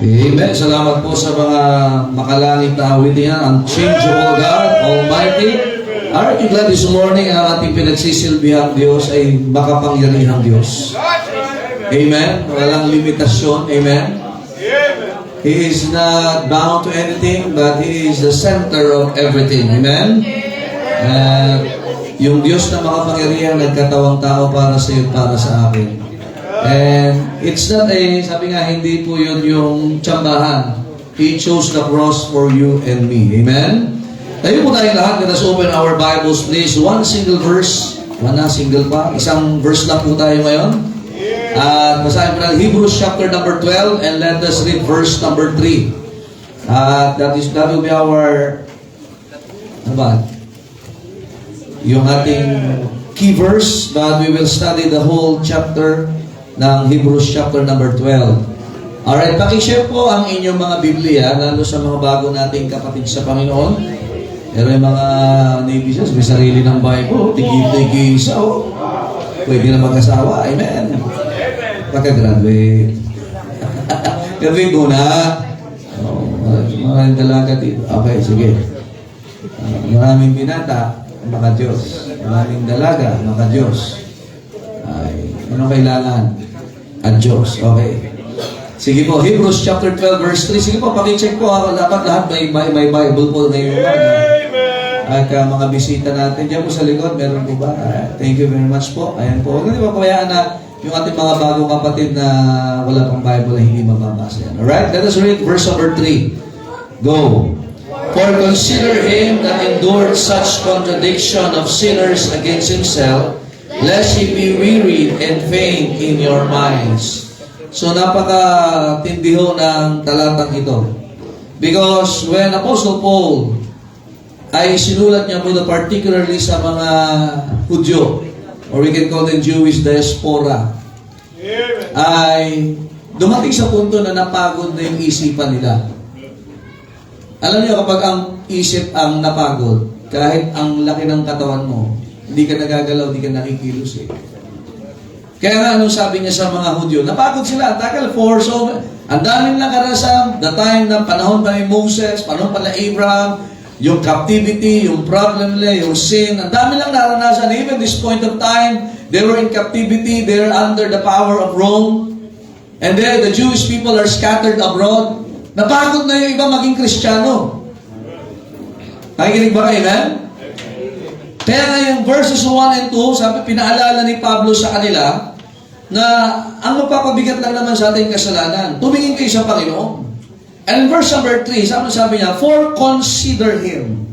Amen. Salamat po sa mga makalangit na awitin, unchangeable God, Almighty. Aren't you glad this morning ang ating pinagsisilbihang Diyos ay makapangyarihang Diyos? Amen. Walang limitasyon. Amen. He is not bound to anything, but He is the center of everything. Amen. Yung Diyos na makapangyarihan nagkatawang tao para sa iyo, para sa akin. And it's not sabi nga, hindi po yun yung tsambahan. He chose the cross for you and me. Amen? Tayo po tayo lahat. Let us open our Bibles, please. One single verse. Single pa. Isang verse lang po tayo ngayon. At basahin po natin Hebrews chapter number 12 and let us read verse number 3. That will be our yung ating key verse, but we will study the whole chapter ng Hebrews chapter number 12. Alright, pakishare po ang inyong mga Biblia, lalo sa mga bago nating kapatid sa Panginoon. Pero yung mga Navy Seals, may sarili ng Bible, tigi-tigi isa, pwede na mag-asawa, amen. Pagka-graduate. Graduate muna. Maraming dalaga dito. Okay, sige. Maraming binata, maka Diyos. Maraming dalaga, maka Diyos. Ay, anong kailangan? At Diyos. Okay. Sige po, Hebrews chapter 12 verse 3. Sige po, pakicheck po. Dapat lahat may Bible po ngayon. At mga bisita natin dyan po sa likod, meron po ba? Thank you very much po. Ayan po. Huwag na papayaan na yung ating mga bagong kapatid na wala pang Bible na hindi mababasa yan. Alright, let us read verse number 3. Go. For consider him that endured such contradiction of sinners against himself, lest ye be wearied and faint in your minds. So napaka-tindiho ng talatang ito. Because when Apostle Paul ay sinulat niya muna particularly sa mga Hudyo, or we can call them Jewish diaspora, ay dumating sa punto na napagod na yung isipan nila. Alam niyo, kapag ang isip ang napagod, kahit ang laki ng katawan mo, hindi ka nagagalaw, hindi ka nakikilos eh. Kaya nga, anong sabi niya sa mga Hudyo? Napagod sila, tagal for so, ang daming nakarasan, the time ng panahon pa ni Moses, panahon pa ni Abraham, yung captivity, yung problem nila, yung sin, ang dami lang naranasan. Even this point of time, they were in captivity, they were under the power of Rome, and then the Jewish people are scattered abroad. Napagod na yung iba maging Kristiyano. Nakikinig ba kayo, amen? Kaya nga yung verses 1 and 2, sabi, pinaalala ni Pablo sa kanila na ang magpapabigat lang naman sa ating kasalanan, tumingin kayo sa Panginoon. And in verse number 3, sabi niya, for consider Him.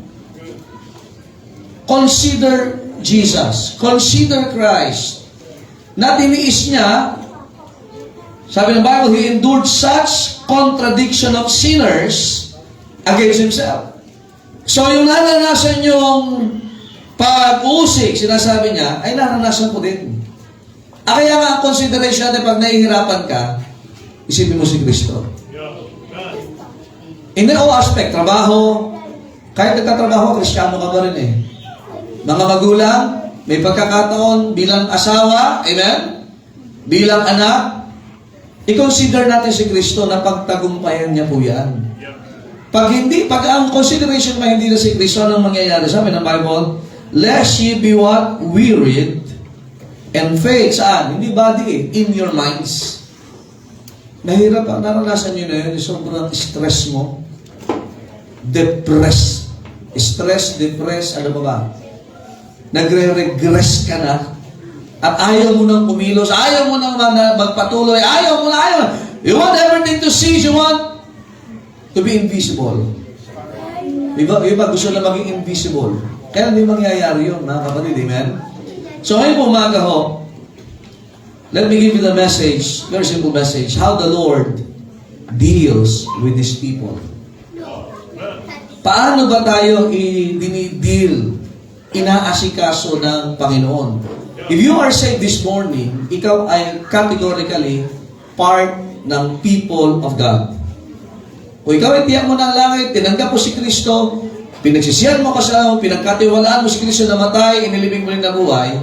Consider Jesus. Consider Christ. Na tiniis niya, sabi ng Bible, He endured such contradiction of sinners against Himself. So yung naranasan yung pag-uusig, sinasabi niya, ay naranasan ko din. Kaya nga ang consideration natin pag nahihirapan ka, isipin mo si Kristo. In all aspect, trabaho, kahit nagtatrabaho, Kristiyano ka ba rin eh. Mga magulang, may pagkakataon bilang asawa, amen? Bilang anak, i-consider natin si Kristo na pagtagumpayan niya po yan. Pag ang consideration mo hindi na si Kristo, anong mangyayari? Sabi ng Bible, lest ye be what? Wearied and faint. Saan? Hindi body eh. In your minds. Nahirap ang naranasan nyo na yun. Sobrang stress mo. Depressed. Stress, depressed, ano ba? Nagre-regress ka na. At ayaw mo nang kumilos. Ayaw mo nang magpatuloy. Ayaw mo na. You want everything to cease. You want to be invisible. Iba gusto na maging invisible. Kaya hindi mangyayari yun, mga kapatid. Amen? So ngayon po umaga ho, let me give you the message, very simple message, how the Lord deals with His people. Paano ba tayo i-deal, inaasikaso ng Panginoon? If you are saved this morning, ikaw ay categorically part ng people of God. Kung ikaw ay tiyak mo ng langit, tinanggap mo si Kristo, pinagsisiyan mo kasama, pinagkatiwalaan mo si Kristo na matay, inilibing mo rin na buhay,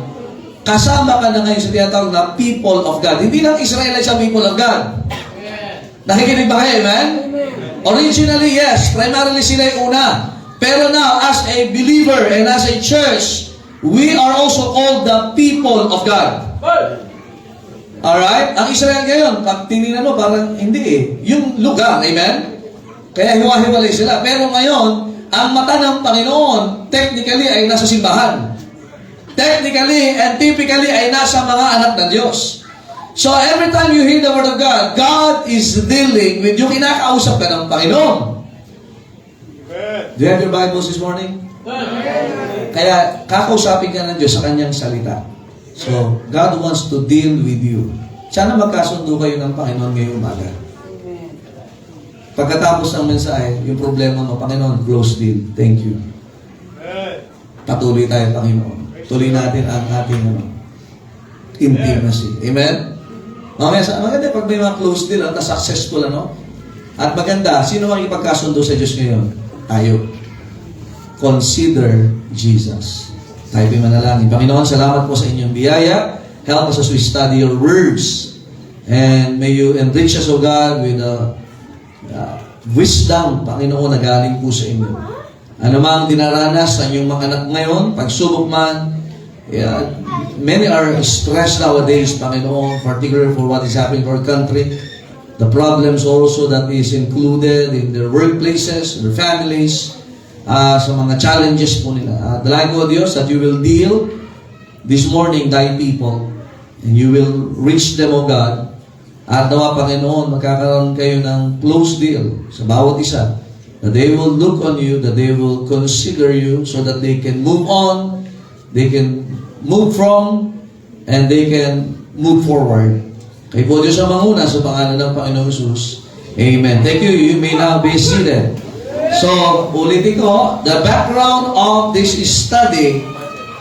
kasama ka na ngayon sa tinatawag na people of God. Hindi lang Israelites ang people of God. Nakikinig ba kayo? Amen? Originally, yes. Primarily sila yung una. Pero now, as a believer and as a church, we are also called the people of God. Alright? Ang Israel ngayon, tinignan mo, parang hindi eh. Yung lugar, amen? Kaya hiwa-hiwalay sila. Pero ngayon, ang mata ng Panginoon, technically ay nasa simbahan. Technically and typically ay nasa mga anak ng Diyos. So every time you hear the Word of God, God is dealing with yung kinakausap ka ng Panginoon. Do you have your Bibles this morning? Kaya kakausapin ka ng Diyos sa Kanyang salita. So, God wants to deal with you. Sana magkasundo kayo ng Panginoon ngayong umaga. Pagkatapos ng mensahe, yung problema mo, Panginoon, close deal. Thank you. Patuloy tayo, Panginoon. Tuloy natin ang ating intimacy. Amen? Maganda pag may mga close deal, successful, At maganda, sino ang ipagkasundo sa Diyos ngayon? Tayo. Consider Jesus. Tayo po'y manalangin. Panginoon, salamat po sa inyong biyaya. Help us as we study your words. And may you enrich us, O God, with wisdom, Panginoon, na galing po sa inyo. Ano mang dinaranas sa inyong mga anak ngayon, pagsubok man, many are stressed nowadays, Panginoon, particularly for what is happening to our country. The problems also that is included in their workplaces, their families, sa mga challenges po nila. Dalangin ko, Diyos, that you will deal this morning, thy people, and you will reach them, O God. At nawa, Panginoon, magkakaroon kayo ng close deal sa bawat isa. That they will look on you, that they will consider you, so that they can move on, they can move from, and they can move forward. Kaya po Diyos ang manguna sa pangalan ng Panginoong Jesus. Amen. Thank you. You may now be seated. So, ulitin ko, the background of this study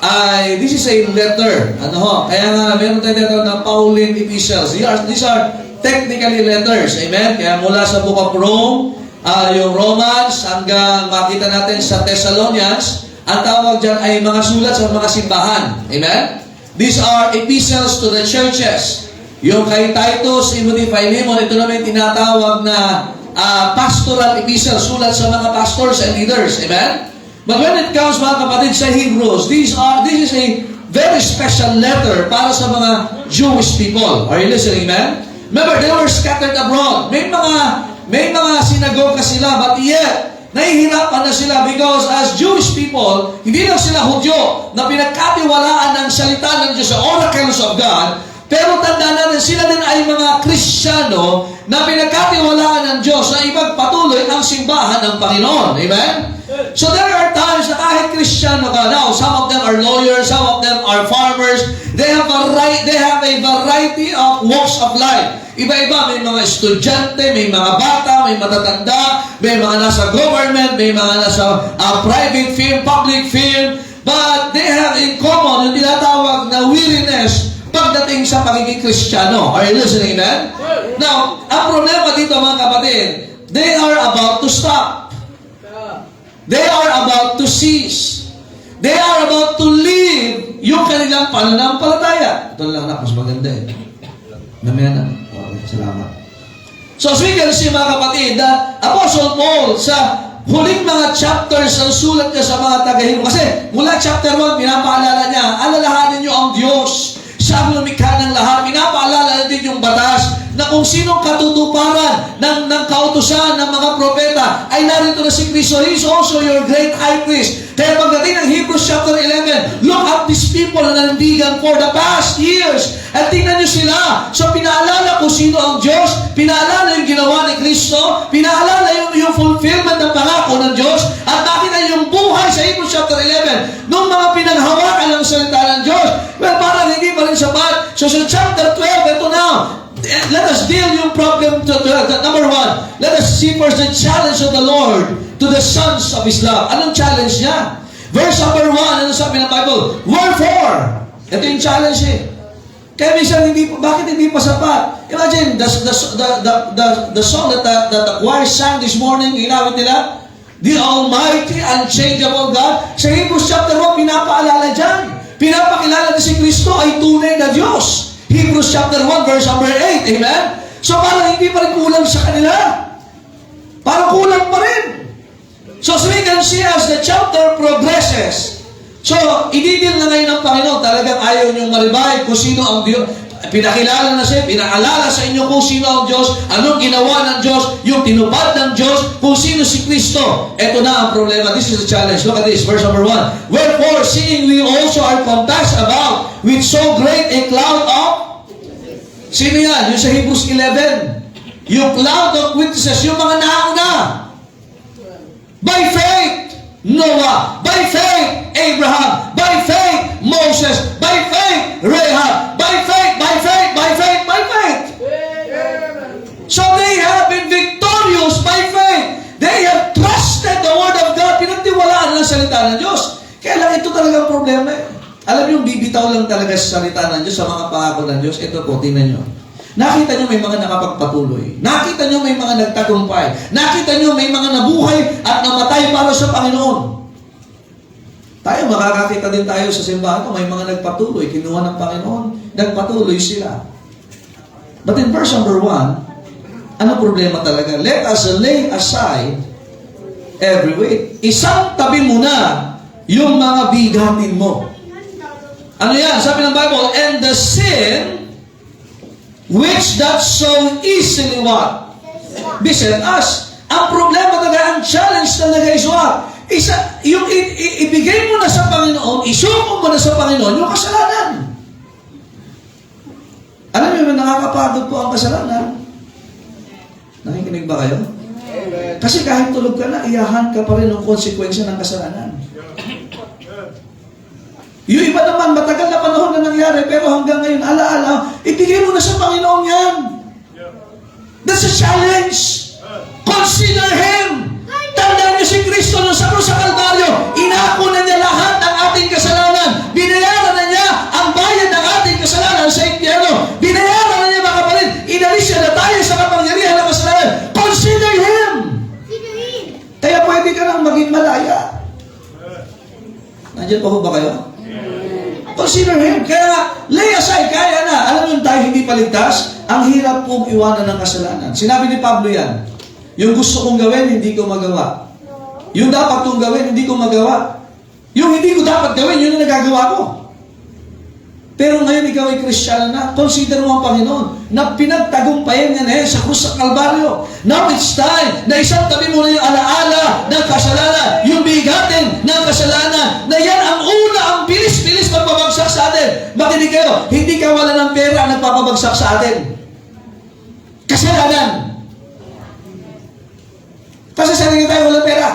ay, this is a letter. Kaya nga, meron tayo dito na Pauline epistles. These are technically letters. Amen? Kaya mula sa Book of Rome, yung Romans, hanggang makita natin sa Thessalonians, ang tawag dyan ay mga sulat sa mga simbahan. Amen? These are epistles to the churches. Yung kay Titus, Timothy, Philemon, ito naman tinatawag na pastoral epistle, sulat sa mga pastors and leaders. Amen? But when it comes, mga kapatid, sa Hebrews, this is a very special letter para sa mga Jewish people. Are you listening, man? Remember, they were scattered abroad. May mga sinagoga sila, but yet, nahihirapan na sila because as Jewish people, hindi lang sila Hudyo na pinagkatiwalaan ng salita ng Diyos, the oracles of God, pero tandaan natin, sila din ay mga Kristiyano na pinagkatiwalaan ng Diyos na ipagpatuloy ang simbahan ng Panginoon. Amen? So there are times na kahit Kristiyano ka, now some of them are lawyers, some of them are farmers, they have a variety of walks of life. Iba-iba, may mga estudyante, may mga bata, may matatanda, may mga nasa government, may mga nasa private firm, public firm, but they have in common yung tinatawag na weariness pagdating sa pagiging Kristiyano. Are you listening, man? Now, ang problema dito, mga kapatid, they are about to stop. They are about to cease. They are about to leave yung kanilang pananampalataya. Ito lang na, mas maganda eh. Namaya na. Okay, salamat. So, as we can see, mga kapatid, that Apostle Paul sa huling mga chapters ng sulat niya sa mga taga-Hebrew. Kasi mula chapter 1, pinapaalala niya, alalahanin niyo ang Diyos. Siya ang lumikha ng lahat. Pinapaalala din yung batas na kung sinong katutuparan ng kautusan ng mga propeta ay narito na si Kristo. He is also your great high priest. Kaya pagdating ng Hebrews chapter 11, look at these people na nandigan for the past years. At tingnan nyo sila. So pinaalala kung sino ang Diyos, pinaalala yung ginawa ni Kristo, pinaalala yung fulfillment ng pangako ng Diyos, at nakita yung buhay sa Hebrews chapter 11 nung mga pinaghawakan ng salita ng Diyos. Well, parang hindi pa rin sapat. So sa chapter 12, ito na. Let us deal yung problem to number 1. Let us see first the challenge of the Lord to the sons of His love. Anong challenge niya? Verse number 1, ano sabi ng Bible? Wherefore? Ito yung challenge eh. Kaya minsan, bakit hindi pa sapat? Imagine, the song that the choir sang this morning, inawit nila, the Almighty, Unchangeable God. Sa Hebrews chapter 1, pinapaalala dyan. Pinapakilala na si Kristo ay tunay na Diyos. Hebrews chapter 1, verse number 8. Amen? So parang hindi pa rin kulang sa kanila. Parang kulang pa rin. So we can see as the chapter progresses. So, ididil na ngayon ng Panginoon, talagang ayaw niyong maribay kung sino ang Diyos. Pinakilala na siya, pinaalala sa inyo kung sino ang Diyos, anong ginawa ng Diyos, yung tinupad ng Diyos, kung sino si Kristo. Ito na ang problema. This is the challenge. Look at this, verse number 1. Wherefore, seeing we also are compassed about with so great a cloud of... Sino yan? Yung sa Hebrews 11. Yung cloud of witnesses, yung mga nauna. By faith, Noah. By faith, Abraham. By faith, Moses. By faith, Rahab. By faith, by faith, by faith, by faith. So they have been victorious by faith. They have trusted the Word of God. Pinagtiwalaan ng salita ng Diyos. Kaya lang ito talagang problema eh. Alam niyo, bibitaw lang talaga sa salita ng Diyos, sa mga pangako ng Diyos. Ito po, tingnan niyo. Nakita nyo may mga nakapagpatuloy. Nakita nyo may mga nagtagumpay. Nakita nyo may mga nabuhay at namatay para sa Panginoon. Tayo, makakakita din tayo sa simbahan ko, may mga nagpatuloy. Kinuha ng Panginoon, nagpatuloy sila. But in verse number 1, ano problema talaga? Let us lay aside every weight. Isang tabi mo na yung mga bigatin mo. Ano yan? Sabi ng Bible, and the sin which that so easily what? Beset us. Ang problema talaga, ang challenge talaga is what? Yung ibigay mo na sa Panginoon, isuko mo na sa Panginoon yung kasalanan. Alam niyo, nakakapagod po ang kasalanan. Nakikinig ba kayo? Kasi kahit tulog ka na, iyahan ka pa rin ng konsekwensya ng kasalanan. Yung iba naman, matagal na panahon na nangyari, pero hanggang ngayon, alaala, ibigay mo na sa Panginoon yan. That's a challenge. Consider Him. Tandaan niyo si Kristo nung sa Kalbaryo. Inako na niya lahat ng ating kasalanan. Binayaran na niya ang bayad ng ating kasalanan sa impyerno. Binayaran na niya, mga kapatid. Inalis siya na tayo sa kapangyarihan ng kasalanan. Consider Him. Kaya pwede ka nang maging malaya. Nandiyan pa ho ba kayo? Consider Him. Kaya lay aside, kaya na. Alam nyo tayo hindi paligtas, ang hirap pong iwanan ng kasalanan. Sinabi ni Pablo yan, yung gusto kong gawin, hindi ko magawa. Yung dapat kong gawin, hindi ko magawa. Yung hindi ko dapat gawin, yun ang nagagawa ko. Pero ngayon ikaw ay Kristiyano na, consider mo ang Panginoon na pinagtagumpayan niya na sa krus sa Kalbaryo. Now it's time na isang tabi mo na yung alaala ng kasalanan, yung bigatin ng kasalanan, na yan ang una, ang bilis-bilis magpabagsak sa atin. Makinig kayo, hindi ka wala ng pera ang nagpapabagsak sa atin. Kasalanan. Kasi sa tingin tayo walang pera.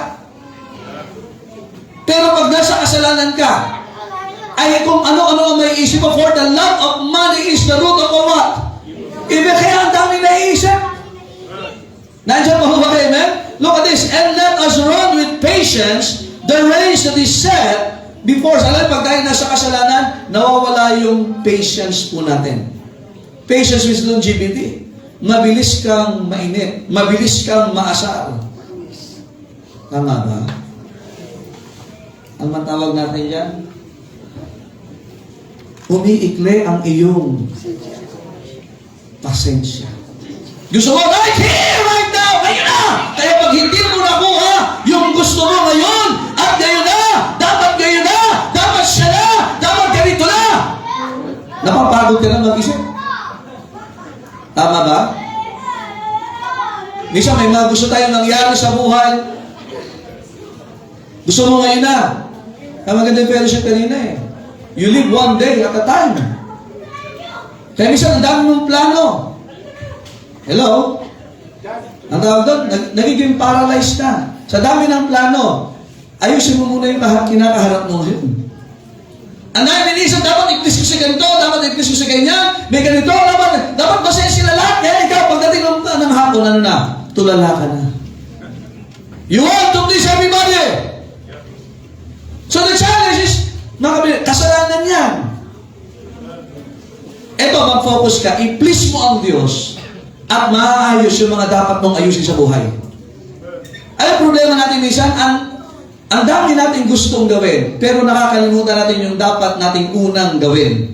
Pero pag nasa kasalanan ka, ay kung ano-ano ang may isip mo, for the love of money is the root of what? Ibig kaya ang dami naiisip. Nandiyan pa ba kayo, amen? Look at this. And let us run with patience the race that is set before us. Alam, pag tayo nasa kasalanan, nawawala yung patience po natin. Patience with longevity. Mabilis kang mainit. Mabilis kang maasar. Tama ba? Ang matawag natin dyan? Umiikli ang iyong pasensya. Gusto mo, right here, right now, ngayon na! Kaya pag hindi mo nakuha yung gusto mo ngayon, at ngayon na, dapat siya na, dapat ganito na. Napapagod ka na mag-isip. Tama ba? Minsan may mga gusto tayong nangyari sa buhay. Gusto mo ngayon na. Kaya maganda yung fellowship kanina eh. You live one day at a time. Kaya minsan, ang dami mong plano. Hello? Ang tawag doon, nagiging paralyzed na. Sa dami ng plano, ayusin mo muna yung kinakaharap mo. Ang dami inisip, dapat i-please ko sa ganito, dapat i-please ko sa ganyan, may ganito, dapat masaya sila lahat. Kaya ikaw, pagdating ng hapon, ano na? Tulala ka na. You want to please everybody. So the challenge is, kasalanan yan. Ito, mag-focus ka. I-please mo ang Diyos at maaayos yung mga dapat mong ayusin sa buhay. Alam, problema natin minsan, ang dami natin gustong gawin, pero nakakalimutan natin yung dapat nating unang gawin.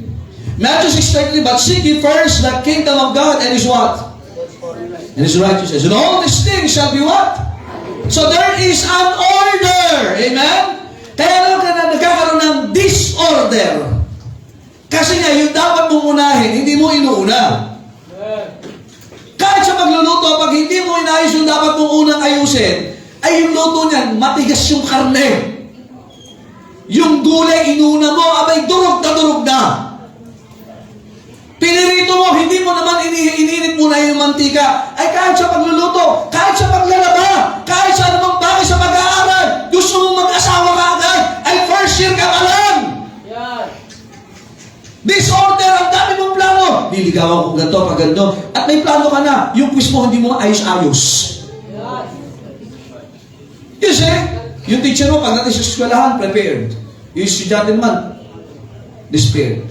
Matthew 6:33, but seek ye first the kingdom of God and His what? and His righteousness. And all these things shall be what? So there is an order. Amen? Kaya lang ka na nagkakaroon ng disorder. Kasi nga, yung dapat mong unahin, hindi mo inuuna. Kahit sa pagluluto, pag hindi mo inayos yung dapat mong unang ayusin, ay yung luto niyan, matigas yung karne. Yung gulay, inuna mo, abay, durog na. Pinirito mo, hindi mo naman ininit muna yung mantika. Ay kahit sa pagluluto, kahit sa paglalaba, kahit sa anumang bagay sa pag-aaral, gusto mong mag-asawa ka agad, ay first year ka pa lang. Disorder, ang dami mong plano. Niligawan ko ganito, pag ganito. At may plano ka na, yung quiz mo, hindi mo ayos-ayos. You see, yung teacher mo, pag natin sa eskwelahan, prepared. Yung estudyante naman, despaired.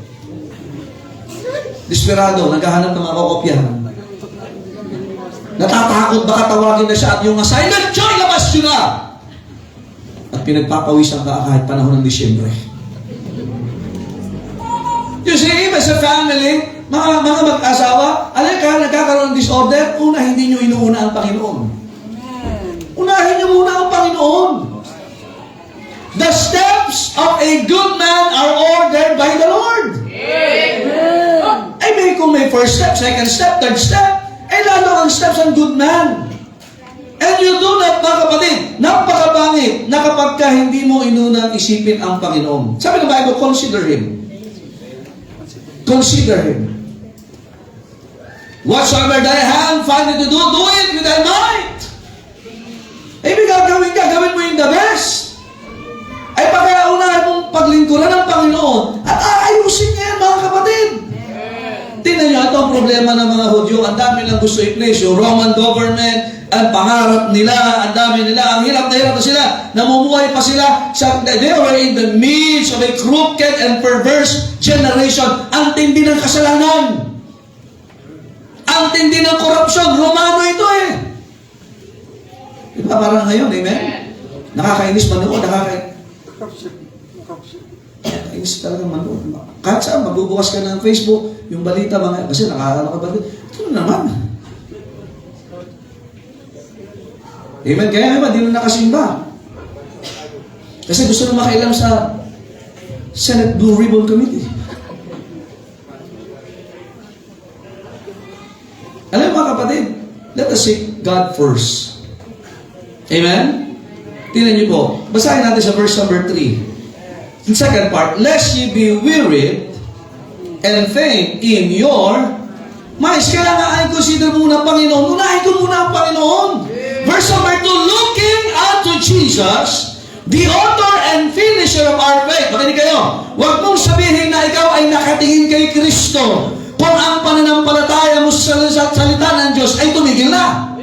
Desperado, naghahanap ng mga kokopyahan. Natatakot, baka tawagin na siya at yung assignment, Joy, labas yun na! At pinagpapawisan ka kahit panahon ng Disyembre. You see, even sa family, mga mag-asawa, alin ka, nagkakaroon ng disorder, una, hindi nyo inuuna ang Panginoon. Unahin nyo muna ang Panginoon. The steps of a good man are ordered by the Lord. Amen. Ay, kung may first step, second step, third step, ay lalo ang steps ng good man. And you do not, mga kapatid, napakabangit na kapag ka hindi mo inunang isipin ang Panginoon. Sabi ng Bible, consider Him. Consider Him. Whatsoever thy hand findeth to do, do it with thy might. Ay, gagawin mo yung the best. Ay, pagkaunahan mong paglingkuran ng Panginoon at aayusin niya yan, mga kapatid. Tingnan nyo, ito ang problema ng mga Hudyo. Ang dami lang gusto i-place. Yung Roman government, ang pangarap nila, ang dami nila, ang hirap na sila. Namumuhay pa sila. They were in the midst of a crooked and perverse generation. Ang tindi ng kasalanan. Ang tindi ng korupsyon. Romano ito eh. Diba parang ngayon, amen? Nakakainis manood, nakakainis talaga manood. Kahit saan, magbubukas ka ng Facebook, yung balita, mga, kasi nakakala ka ba? Ito naman. Amen? Kaya naman, di na nakasimba. Kasi gusto na makailam sa Senate Blue Ribbon Committee. Alam mga kapatid, let us seek God first. Amen? Tingnan niyo po. Basahin natin sa verse number 3. In second part, lest ye be wearied and faint in your minds. Kaya nga ay consider muna ang Panginoon. Unahin ko muna ang Panginoon. Verse number 2, looking unto Jesus, the author and finisher of our faith. Makinig kayo. Huwag mong sabihin na ikaw ay nakatingin kay Kristo kung ang pananampalataya mo sa salita ng Diyos ay tumigil na.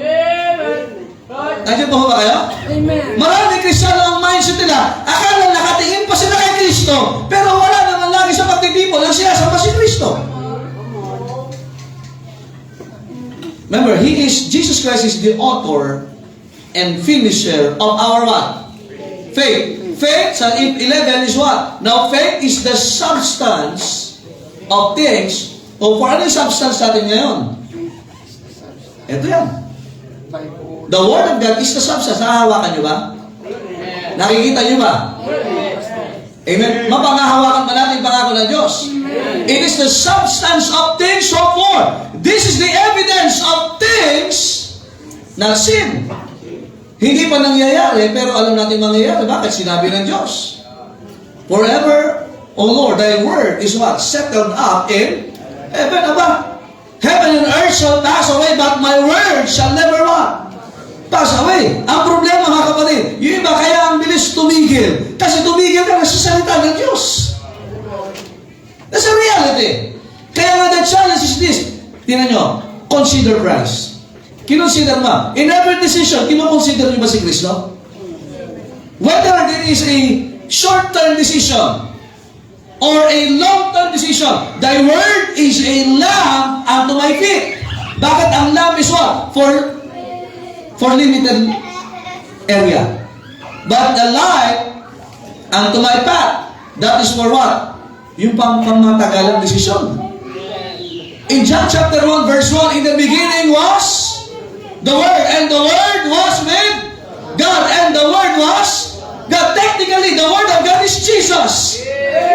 Nandiyan po ba kayo? Amen. Marami Kristiyano ang mindset nila. Akala nakatingin pa sila kay Kristo, pero wala naman lagi sa pagtitipon ang sinasamba si Kristo. Remember, Jesus Christ is the author and finisher of our what? Faith. Faith, sa 11 is what? Now, faith is the substance of things. O, for ano yung substance natin ngayon? Ito yan. The Word of God is the substance. Nahahawakan nyo ba? Nakikita nyo ba? Amen. Mapangahawakan ba natin pangako ng Diyos? It is the substance of things so forth. This is the evidence of things not seen. Hindi pa nangyayari, pero alam natin mangyayari. Bakit? Sinabi ng Diyos. Forever, O Lord, Thy Word is what? Settled up in heaven. Aba, heaven and earth shall pass away, but my word shall never what? Pass away. Ang problema, mga kapatid, yung iba kaya ang bilis tumigil. Kasi tumigil ka na sa salita ng Diyos. That's a reality. Kaya nga the challenge is this. Tingnan nyo, consider Christ. Kinonsider mo. In every decision, kinoconsider nyo ba si Kristo? Whether there is a short-term decision or a long-term decision, Thy word is a lamp unto my feet. Bakit ang lamp is what? For limited area. But the light unto my path, that is for what? Yung pangmatagalang desisyon. In John chapter 1 verse 1, in the beginning was the Word, and the Word was with God, and the Word was God. Technically, the Word of God is Jesus.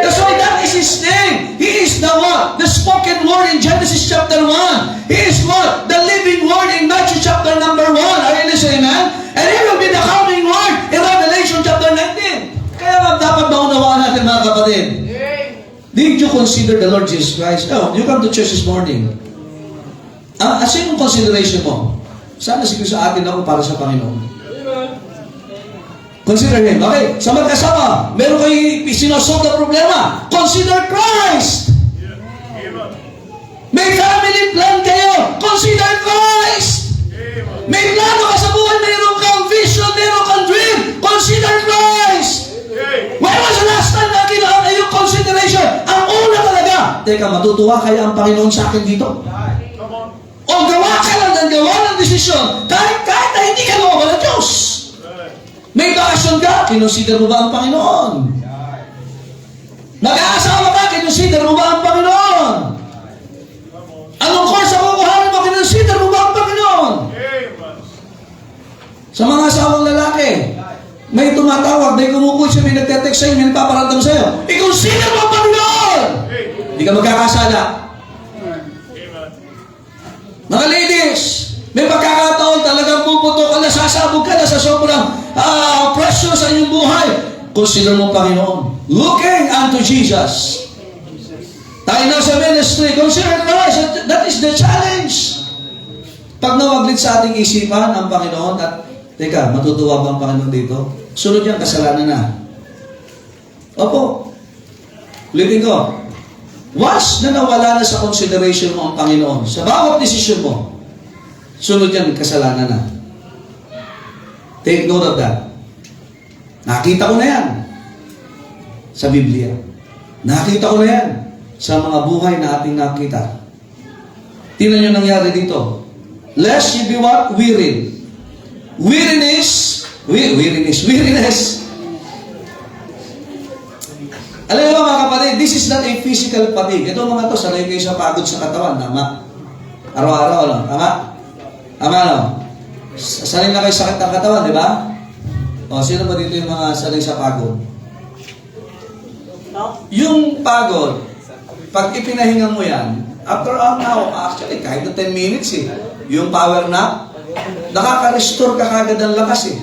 That's why that is His name. He is the what? The spoken Word in Genesis chapter 1. He is what? The living Word in Matthew chapter number 1. Are you listening, man? And He will be the coming Word in Revelation chapter 19. Kaya nga dapat maunawaan natin, mga kapatid. Did you consider the Lord Jesus Christ? Oh, you come to church this morning. Sinong consideration mo? Sana siguro sa atin ako para sa Panginoon. Consider Him. Okay, sa mag-asawa, meron kayo sinusolve na problema. Consider Christ. May family plan kayo. Consider Christ. May plano ka sa buhay, meron kang vision, meron kang dream. Consider Christ. When was the last time na ginawa yung consideration? Ang una talaga. Teka, matutuwa kaya ang Panginoon sa akin dito? O gawa ka lang ng gawa ng desisyon kahit na hindi ka gawa ng Diyos. May bakasyon ka, kinonsider mo ba ang Panginoon? Mag-aasawa ka, kinonsider mo ba ang Panginoon? Anong course ang kukuhanin mo, kinonsider mo ba ang Panginoon? Sa mga asawang lalaki, may tumatawag, may kumukulit siya, may nagtetext sa'yo, may nagpaparamdam sa'yo. I-consider mo ang Panginoon! Hindi ka magkakasala. Mga ladies, may pagkakataon talagang puputo ka na, sasabog ka na sa sobrang pressure sa inyong buhay. Consider mo Panginoon. Looking unto Jesus. Tayo na sa ministry, consider Christ. That is the challenge. Pag nawaglit sa ating isipan ang Panginoon at, teka, matutuwa ba ang Panginoon dito? Sunod yan, kasalanan na. Opo. Ulitin ko. Once na nawala na sa consideration mo ang Panginoon, sa bawat desisyon mo, sunod yan, kasalanan na. Take note of that. Nakita ko na yan sa Biblia. Nakita ko na yan sa mga buhay na ating nakita. Tingnan nyo nangyari dito. Lest you be what? Weary. Weariness. Alam mo mga kapatid, this is not a physical fatigue. Ito mga to, sanay kayo sa pagod sa katawan. Tama? Araw-araw lang. Tama? Tama no? Sanay na kayo sakit ng katawan, di ba? O, sino ba dito yung mga sanay sa pagod? Yung pagod, pag ipinahinga mo yan, after an hour, actually, kahit na 10 minutes yung power nap, nakaka-restore ka kagad ng lakas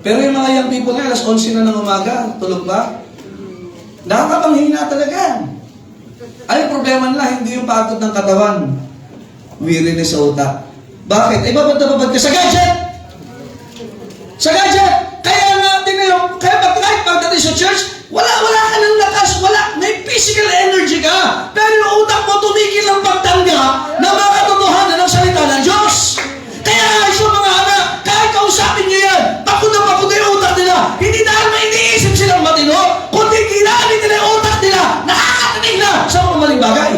Pero yung mga young people ngayon, alas 11 na ng umaga, tulog ba? Nakakapanghina talaga. Ay, problema nila, hindi yung pagod ng katawan. Weariness sa utak. Bakit? Ay, babad na babad ka sa gadget! Sa gadget! Kaya nga, tingnan kaya kahit pagdating sa church, wala ka ng lakas, may physical energy ka. Pero yung utak mo tumigil ang pagtanggap na mga katotohanan ng salita ng Diyos. Kaya sa mga anak, kahit kausapin niyo yan, pagod yung utak nila. Hindi dahil may iniisip silang matino, kundi ginamit nila yung utak nila, nakakatinig na sa mga maling bagay.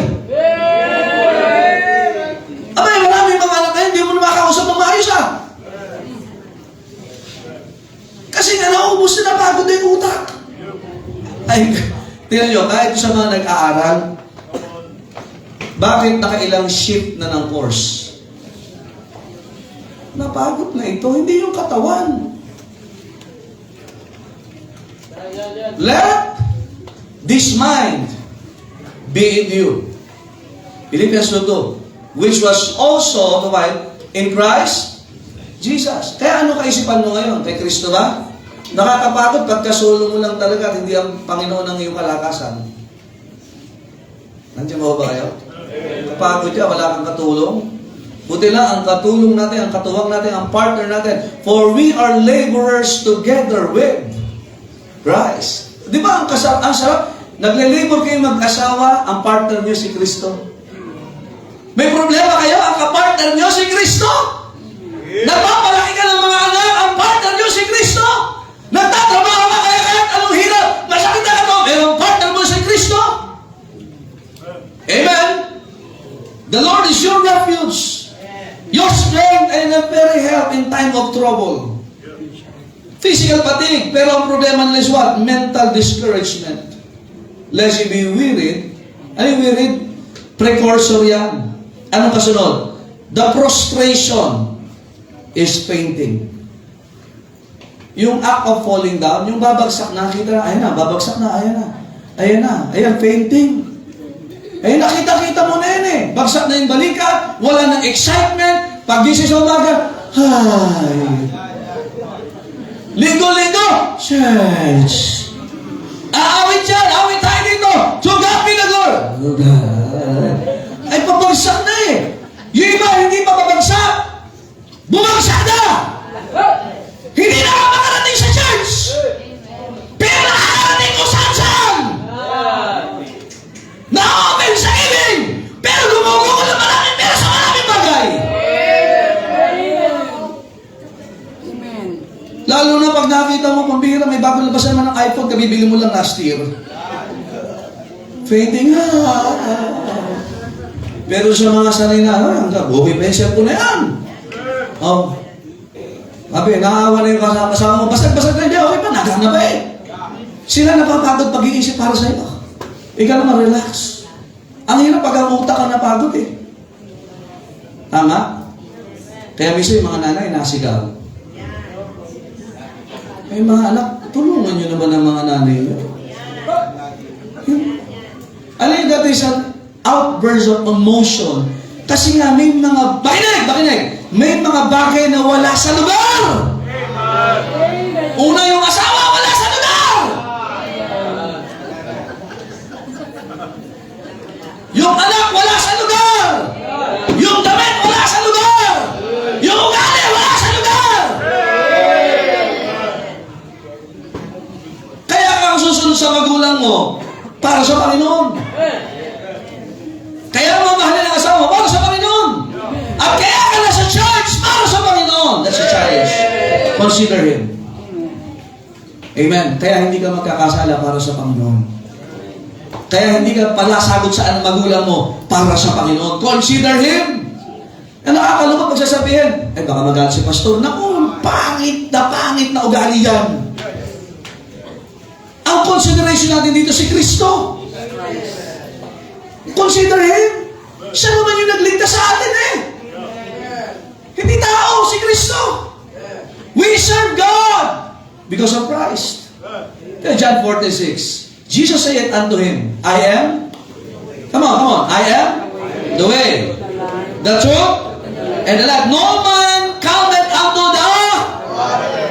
Abay, maraming mga anak ngayon, hindi mo na makakausap ng maayos Kasi nga naubos na pagod na yung utak. Ay, tingnan nyo, kahit sa mga nag-aaral, bakit nakailang shift na ng course? Napagod na ito, hindi yung katawan. Let this mind be in you. Philippians 2:2, which was also in Christ Jesus. Kaya ano kaisipan mo ngayon? Kay Kristo ba? Nakakapagod pagkasolo mo lang talaga at hindi ang Panginoon ang iyong kalakasan. Nandiyan mo ba kayo? Kapagod ka, wala kang katulong. Buti lang, ang katulong natin, ang katuwang natin, ang partner natin. For we are laborers together with Christ. Di ba ang sarap? Nagle-labor kayo mag-asawa, ang partner niyo si Kristo. May problema kayo, ang kapartner niyo si Kristo. Nagpapalaki ka ng mga anak, ang partner niyo si Kristo. Nagtatrabaho ka kaya kahit anong hirap, masakit na ka to, pero ang partner mo si Kristo. Amen? The Lord is your refuge, your strength, and a very help in time of trouble. Physical fatigue, pero ang problema nila is what? Mental discouragement. Lest you be wearied. Ano yung wearied? Precursor yan. Anong kasunod? The prostration. is fainting. Yung act of falling down, yung babagsak na, kita na, ayan na, babagsak na, ayan na. Ayan na, ayan, fainting. Ayan, nakita-kita mo na yan eh. Bagsak na yung balikat, wala ng excitement. Pag-gising sa umaga, hi. Linggo-linggo, church. Aawit yan, awit tayo dito. To God be the glory. Ay, pabagsak na eh. Yung iba, hindi pa pabagsak. Bumagsak na. Hindi na ka makarating sa church. Pero nakakarating ko saan-saan. Na-open sa ibig. Pero gumugulo ng maraming pera sa maraming bagay. Lalo na pag nakita mo, pambihira, may bago labas naman ng iPhone, kabibili mo lang last year. Fainting ha. Pero sa mga sanay na, okay pa yung cellphone na yan. Oh. Sabi, nakaawa na yung kasama mo. Basag-basag na niya, okay pa, nagana pa eh. Sila napapagod pag-iisip para sa ito. Ikaw naman, relax. Ang hirap pag ang utak ka napagod eh. Tama? Kaya minsan yung mga nanay nasigaw. Ay mga anak, tulungan nyo naman ang mga nanay nyo. Alam nyo, that is an outburst of emotion. Kasi nga may mga, bakinig, may mga bagay na wala sa lugar. Una yung asawa, wala sa lugar. Yung anak, wala sa lugar. Yung damit, wala sa lugar. Yung ugali, wala sa lugar. Kaya kang susunod sa magulang mo para sa Panginoon. Kaya mo mahalin ang asawa mo para sa Panginoon. At kaya ka na sa church para sa Panginoon. That's a challenge. Consider Him. Amen. Kaya hindi ka magkakasala para sa Panginoon. Kaya hindi ka palasagot sa magulang mo para sa Panginoon. Consider Him. Ang nakakalungkot pagsasabihin, ay baka magalit si pastor. Naku, pangit na ugali yan. Ang consideration natin dito si Kristo. Consider Him. Siya naman yung nagligtas sa atin eh. Hindi tao, si Kristo. We serve God because of Christ. John 4:6. Jesus said unto him, I am, come on, I am the way, the truth, and the life. No man cometh unto the,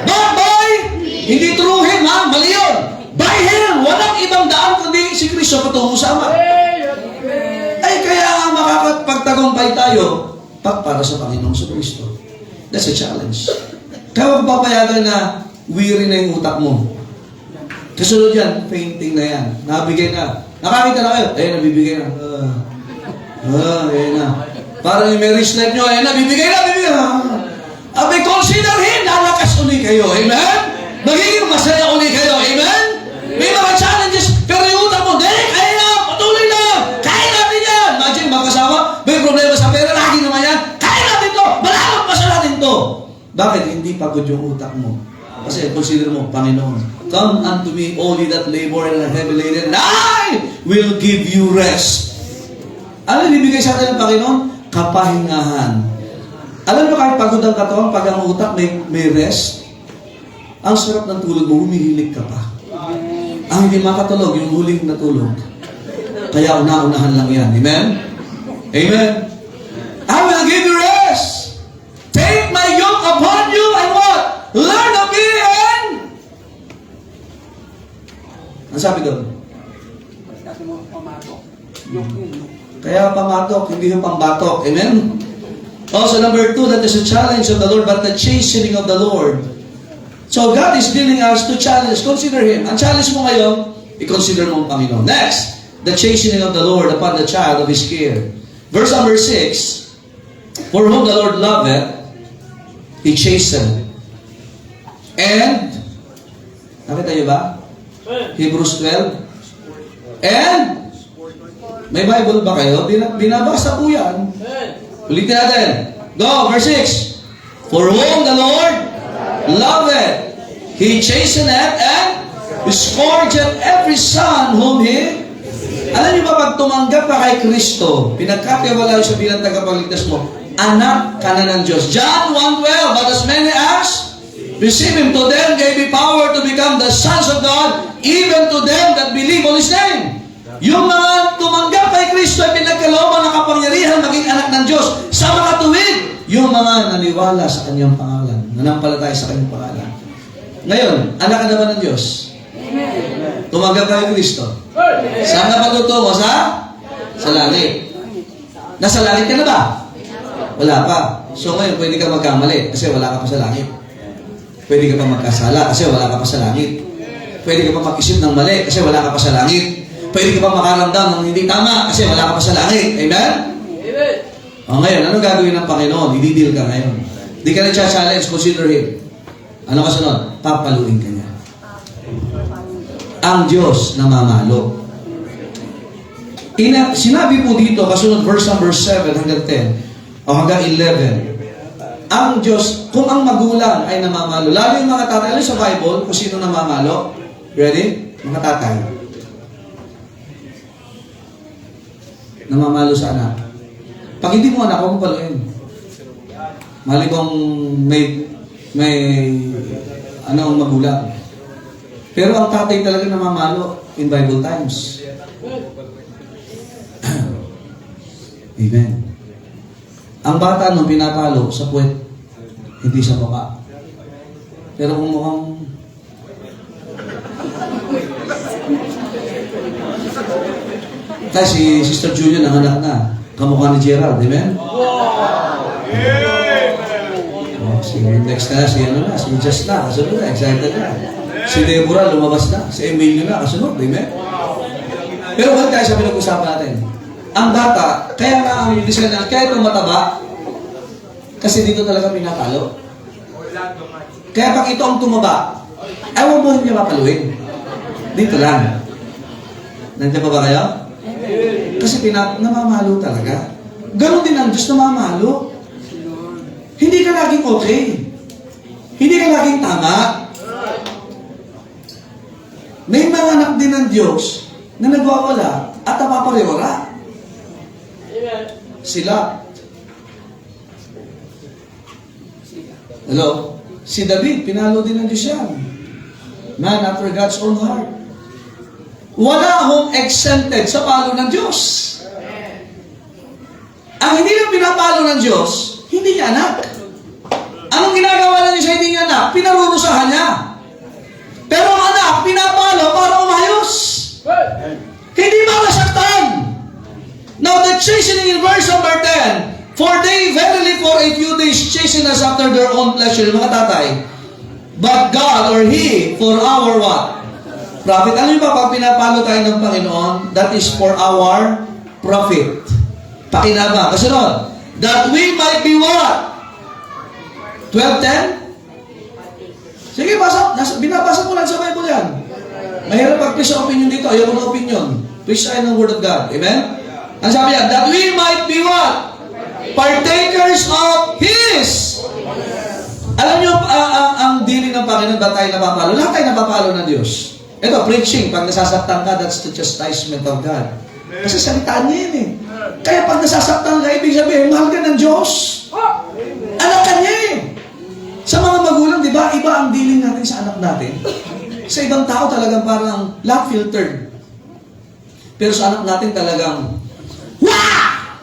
not by, hindi through Him, ha? Mali yun. By Him, walang ibang daan kundi si Kristo patungo sa Ama. Ay, kaya nga makakapagtagumpay tayo para sa Panginoong Kristo. That's a challenge. Kaya magpapayagan na weary na yung utak mo. Kasunod yan, fainting na yan. Nabigay na. Nakakita na kayo. Ayun, nabibigay na. Ayun na. Parang yung marriage life nyo, ayun na, bibigay na. Abay, consider Him, lalakas uli kayo. Amen? Magiging masaya uli kayo. Amen? May mga challenges, pero yung utak mo, kaya na, patuloy na. Kaya natin yan. Imagine, magkasama, may problema sa pera, lagi naman yan. Kaya natin to. Malamang pa sa natin to. Bakit? Hindi pagod yung utak mo. Kasi consider mo, Panginoon, come unto me, all ye that labor and are heavy laden, and I will give you rest. Ano ibibigay sa atin ng Panginoon? Kapahingahan. Alam mo kahit pagod ang katawan, pag ang utak may rest, ang sarap ng tulog mo, humihilig ka pa. Ang hindi makatulog, yung huling natulog. Kaya una-unahan lang yan. Amen? Amen? I will give you rest. Take my yoke upon you and what? Learn of me and... Ano sabi doon? Kaya pamatok, hindi yung pambatok. Amen? Also, number 2, that is a challenge of the Lord, but the chastening of the Lord. So, God is leading us to challenge. Consider Him. Ang challenge mo ngayon, i-consider mo ang Panginoon. Next, the chastening of the Lord upon the child of His care. Verse number 6, for whom the Lord loveth, He chastened. And, nakita niyo ba? Hebrews 12. And, may Bible ba kayo? Binabasa po yan. Ulitin natin. Go, verse 6. For whom the Lord loveth, He chasteneth and scourgeth every son whom He... Alam niyo ba, pag tumanggap ka kay Kristo, pinagkatiwala sa bilang tagapagligtas mo, anak ka na ng Diyos. John 1:12, but as many as receive Him, to them gave He power to become the sons of God, even to them that believe on His name. Yung mga tumanggap kay Kristo ay pinagkalooban ng kapangyarihan maging anak ng Diyos sa mga tuwid. Yung mga naniwala sa Kanyang pangalan, nanampalataya sa Kanyang pangalan. Ngayon, anak ka na ba ng Diyos? Amen. Tumanggap ka kay Kristo. Saan ka patutungo? Sa langit. Nasa langit ka na ba? Wala pa. So ngayon, pwede ka magkamali kasi wala ka pa sa langit. Pwede ka pa magkasala kasi wala ka pa sa langit. Pwede ka pa mag-isip ng mali kasi wala ka pa sa langit. Pwede ka pa makaramdam ng hindi tama kasi wala ka pa sa langit. Amen? Amen. O ngayon, ano gagawin ng Panginoon? I-deal ka ngayon. Di ka na-challenge, consider Him. Ano kasunod? Papaluin ka niya. Ang Diyos na mamalo. Sinabi po dito, kasunod verse number 7 hanggang 10, o hanggang 11, ang Diyos, kung ang magulang ay namamalo, lalo yung mga tatay, alam sa Bible, kung sino namamalo? Ready? Mga tatay. Namamalo sa anak. Pag hindi mo anak, huwag mo paluin. Mali kong may anong magulang. Pero ang tatay talaga namamalo in Bible times. Amen. Ang bata nung pinapalo sa puwet, hindi sa mukha. Pero kung mukhang kaya si Sister Julia nanganak na, kamukha ni Gerald, amen? Si next na, si Just na, kasunod na, excited na. Si Deborah, lumabas na. Si Emilio na, kasunod, amen? Pero huwag tayo sa pinag-usapan natin. Ang bata, kaya nga ang design na, kaya itong mataba, kasi dito talaga pinatalo. Kaya pag ito ang tumaba, ay huwag mo niya mapaluin. Dito lang. Nandiyan pa ba kayo? Kasi namamalo talaga. Ganon din ang Diyos, namamalo. Hindi ka laging okay. Hindi ka laging tama. May mga anak din ng Diyos na nagwawala at napaparewala. Sila. Hello? Si David, pinalo din ng Diyos yan. Man after God's own heart. Wala akong exempted sa palo ng Diyos. Ang hindi na pinapalo ng Diyos, hindi niya anak. Anong ginagawa na niya sa hindi niya anak? Pinarurusahan niya. Pero ang anak, pinapalo para umayos. Hindi masaktan. Now the chastening in verse number 10, for they verily for a few days chasten us after their own pleasure, mga tatay. But God or He for our what? Profit. Ano yung ba pag pinapalo tayo ng Panginoon? That is for our profit. Pakinabang. Kasunod. That we might be what? 12:10? Sige, binabasa ko lang sa Bible yan. Mahirap pag-preach sa opinion dito. Ayaw ko ng opinion. Preach tayo ng Word of God. Amen? Ang sabi yan, that we might be what? Partakers of His. Alam nyo, ang dealing ng Panginoon, ba tayo napapalo? Lahat tayo napapalo ng Diyos. Ito, preaching, pag nasasaktan ka, that's the chastisement of God. Kasi salitaan niya yun eh. Kaya pag nasasaktan ka, ibig sabihin, mahal ka ng Diyos. Anak ka niya eh. Sa mga magulang, di ba, iba ang dealing natin sa anak natin. Sa ibang tao talagang parang lahat filtered. Pero sa anak natin talagang, wah!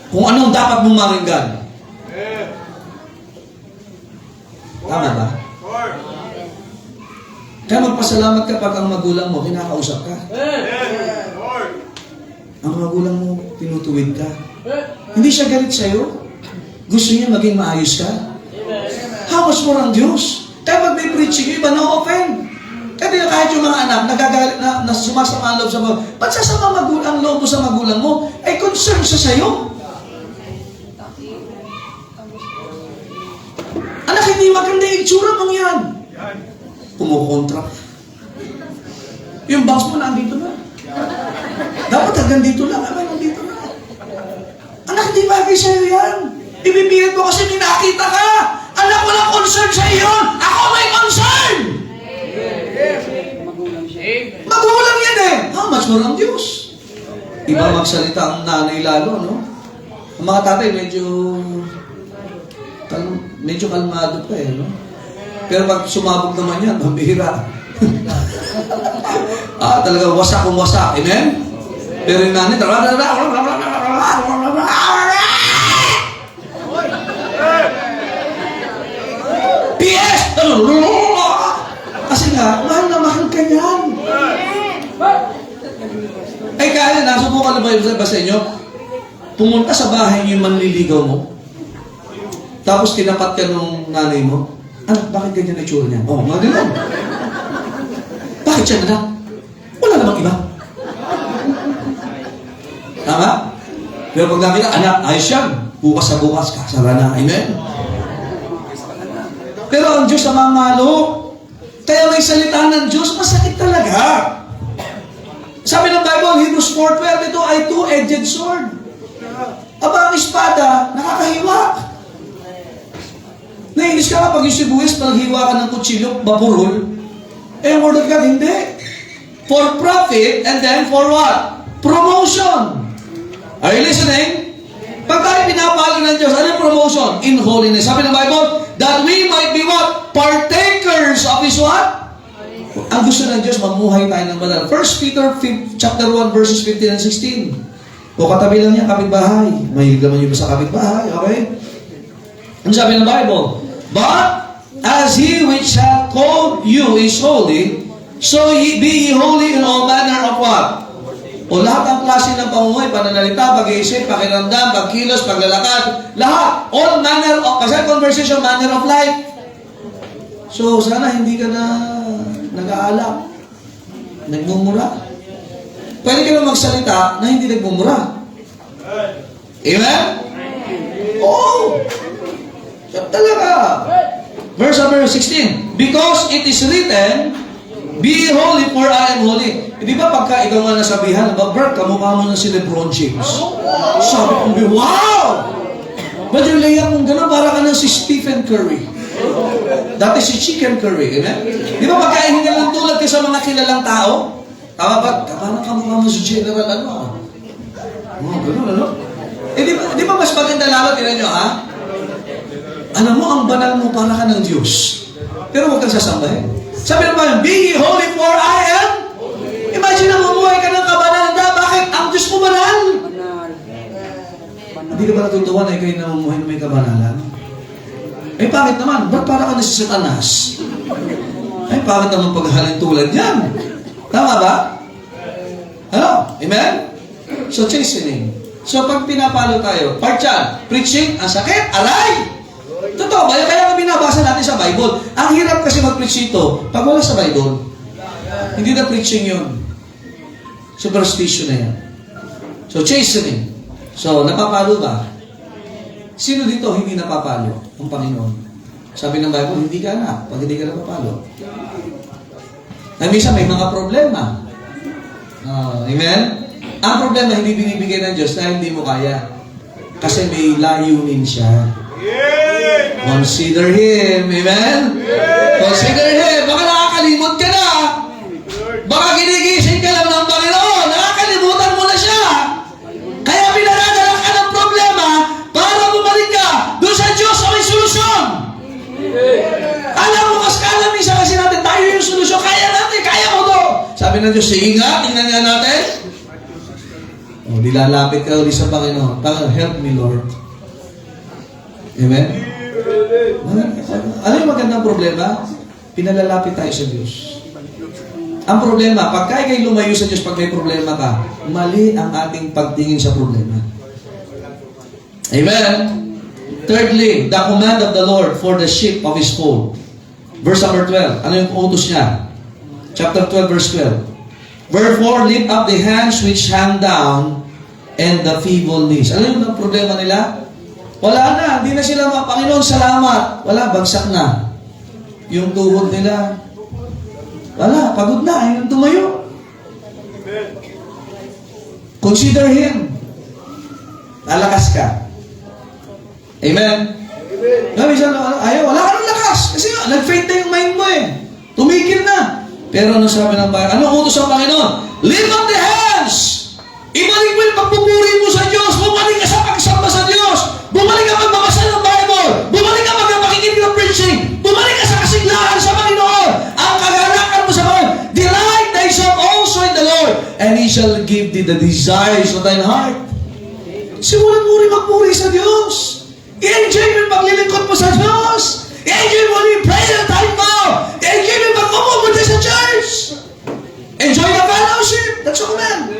Kung anong dapat mong maringgan. Tama ba? Kaya magpasalamat ka pag ang magulang mo, kinakausap ka. Ang magulang mo, tinutuwid ka. Hindi siya galit sa'yo. Gusto niya maging maayos ka. How much more ang Diyos? Kaya pag may preaching, iba na-offend. Kaya kahit yung mga anak, nagagalit na sumasama ang loob sa magulang. Ba't sasama ang loob mo sa magulang mo? Ay concern siya sa'yo. Anak, hindi maganda yung itsura mong yan. Kumukontra. Yung bangs mo nandito na. Dapat hanggang dito lang. Abay, nandito na. Anak, hindi bagay sa'yo yan. Ibipilit mo kasi may nakita ka. Anak, walang concern sa iyo. Ako may concern. Magulang yan eh. How much more ang Diyos? Iba magsalita ang nanay lalo, no? Ang mga tatay, medyo kalmado pa eh, no? Pero pag sumabog naman yan, mabihira. Talaga wasak kung wasak. Amen? Pero yung nanay, PS! Kasi nga, mahal na mahal ka yan. Ay kaya, nasubukan na ba sa inyo? Pumunta sa bahay niyo yung manliligaw mo. Tapos tinapat ka nung nanay mo. Anak, bakit ganyan na itsura niya? Mga ganun. Bakit siya na? Wala namang iba. Tama? Pero pag nakita, anak, ayos yan. Bukas sa bukas, kasara na. Amen? Pero ang Diyos na mamalo. Kaya may salita ng Diyos, masakit talaga. Sabi ng Bible, Hebrews 4:12, ito ay two-edged sword. Aba, ang espada, nakakahiwa. Nainis ka kapag yung sibuyas, paghiwa ka ng kutsilyo, bapurol. Eh, ang word of God, hindi. For profit, and then for what? Promotion. Are you listening? Pag tayo pinapalo ng Diyos, ano yung promotion? In holiness. Sabi ng Bible, that we might be what? Partakers of His what? Ang gusto ng Diyos, mamuhay tayo ng banal. 1 Peter chapter 1, verses 15 and 16. O katabi lang niya, kapitbahay. Mahilig naman yung sa kapitbahay, okay? Ang sabi ng Bible, but as He which hath called you is holy, so ye be ye holy in all manner of what? O lahat ang klase ng pamumuhay, pananalita, pag-iisip, pakiramdam, pagkilos, paglalakad, lahat, all manner of, kasi conversation, manner of life. So, sana hindi ka na nag-aalak, nagmumura. Pwede ka na magsalita na hindi nagmumura. Amen? Oh! Talaga. Verse number 16. Because it is written, be holy for I am holy. Di ba pagka ikaw nga nasabihan, Brad, kamukha mo na si Lebron James. Sabi ko, wow! Ba't yung layak mong gano'n, para ka na si Stephen Curry. Dati si Chicken Curry. Amen? Di ba pagka ihingal ng tulad ka sa mga kilalang tao? Tama ba? Parang kamukha mo si General ano? Gano'n, ano? Di ba mas maganda lalo, tinan nyo, ha? Alam mo, ang banal mo para ka ng Diyos. Pero huwag kang sasambahin. Sabi naman, be ye holy for I am. Imagine na mamuhay ka ng kabanalan. Bakit? Ang Diyos mo banal. Hindi ka ba natutuwa na ikaw yung namumuhay na may kabanalan? Eh, bakit naman? Ba't para ka na si Satanas? Eh, bakit naman paghalin tulad yan? Tama ba? Ano? Amen? So, chastening. So, pag pinapalo tayo, part yan, preaching, ang sakit, aray! Totoo ba? Kaya kami binabasa natin sa Bible. Ang hirap kasi mag-preach ito, pag wala sa Bible, hindi na preaching yun. Superstition na yan. So, chastening. So, napapalo ba? Sino dito hindi napapalo? Ang Panginoon. Sabi ng Bible, hindi ka na. Pag hindi ka napapalo. Na minsan may mga problema. Amen? Ang problema, hindi binibigay ng Diyos dahil hindi mo kaya. Kasi may layunin siya. Consider Him. Amen? Consider Him. Baka nakakalimot ka na. Baka ginigising ka lang ng Panginoon. Nakakalimutan mo na siya. Kaya pinadadala ka ng problema para bumalik ka doon sa Diyos na may solusyon. Alam mo, kaskalan minsan kasi natin, tayo yung solusyon. Kaya natin, kaya mo to. Sabi ng Diyos, sige nga, tingnan nga natin. O, dilalapit ka ulit sa Panginoon. Panginoon, help me, Lord. Amen? Ano yung magandang problema? Pinalalapit tayo sa Diyos. Ang problema, pagka ikay lumayo sa Diyos pag may problema ka, mali ang ating pagtingin sa problema. Amen? Thirdly, the command of the Lord for the sheep of His fold. Verse number 12. Ano yung utos niya? Chapter 12, verse 12. Wherefore, lift up the hands which hang down and the feeble knees. Ano yung problema nila? Wala na. Hindi na sila Panginoon, salamat. Wala, bagsak na. Yung tuhod nila, wala, pagod na. Ayun tumayo. Consider Him. Lalakas ka. Amen? Ayaw, wala ka ng lakas. Kasi nag-faint na yung mind mo eh. Tumigil na. Pero ano sabi ng Bible? Anong utos ng Panginoon? Lift up the hands! Ibalik mo yung pagpupuri mo sa Diyos. Bumalik ka sa pagsamba sa Diyos. thee the desires of thine heart. Simulan mo rin magpuri sa Diyos. I-enjoy mo yung paglilingkod mo sa Diyos. I-enjoy mo yung prayer time mo. I-enjoy mo yung pagpupunta sa church. Enjoy the fellowship. That's all, man.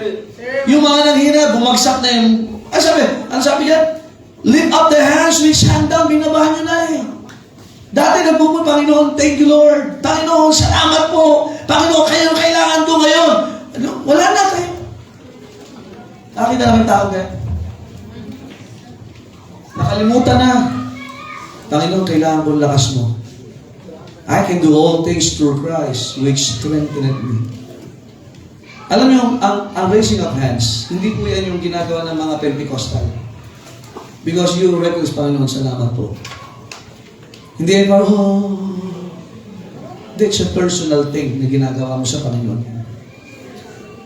Yung mga nanghina, bumagsak na yung... Ano sabi yan? Lift up the hands which hang down. Binabahan nyo na eh. Dati nagpupun, Panginoon, thank you, Lord. Panginoon, salamat po. Panginoon, kayo kailangan ko ngayon. Ano? Wala na kayo. Nakita naman tao kayo. Nakalimutan na. Panginoon, kailangan ko lakas mo. I can do all things through Christ, which strengtheneth me. Alam niyo, ang raising of hands, hindi po yan yung ginagawa ng mga Pentecostal. Because you recognize, Panginoon, salamat po. Hindi yan parang, that's a personal thing na ginagawa mo sa Panginoon.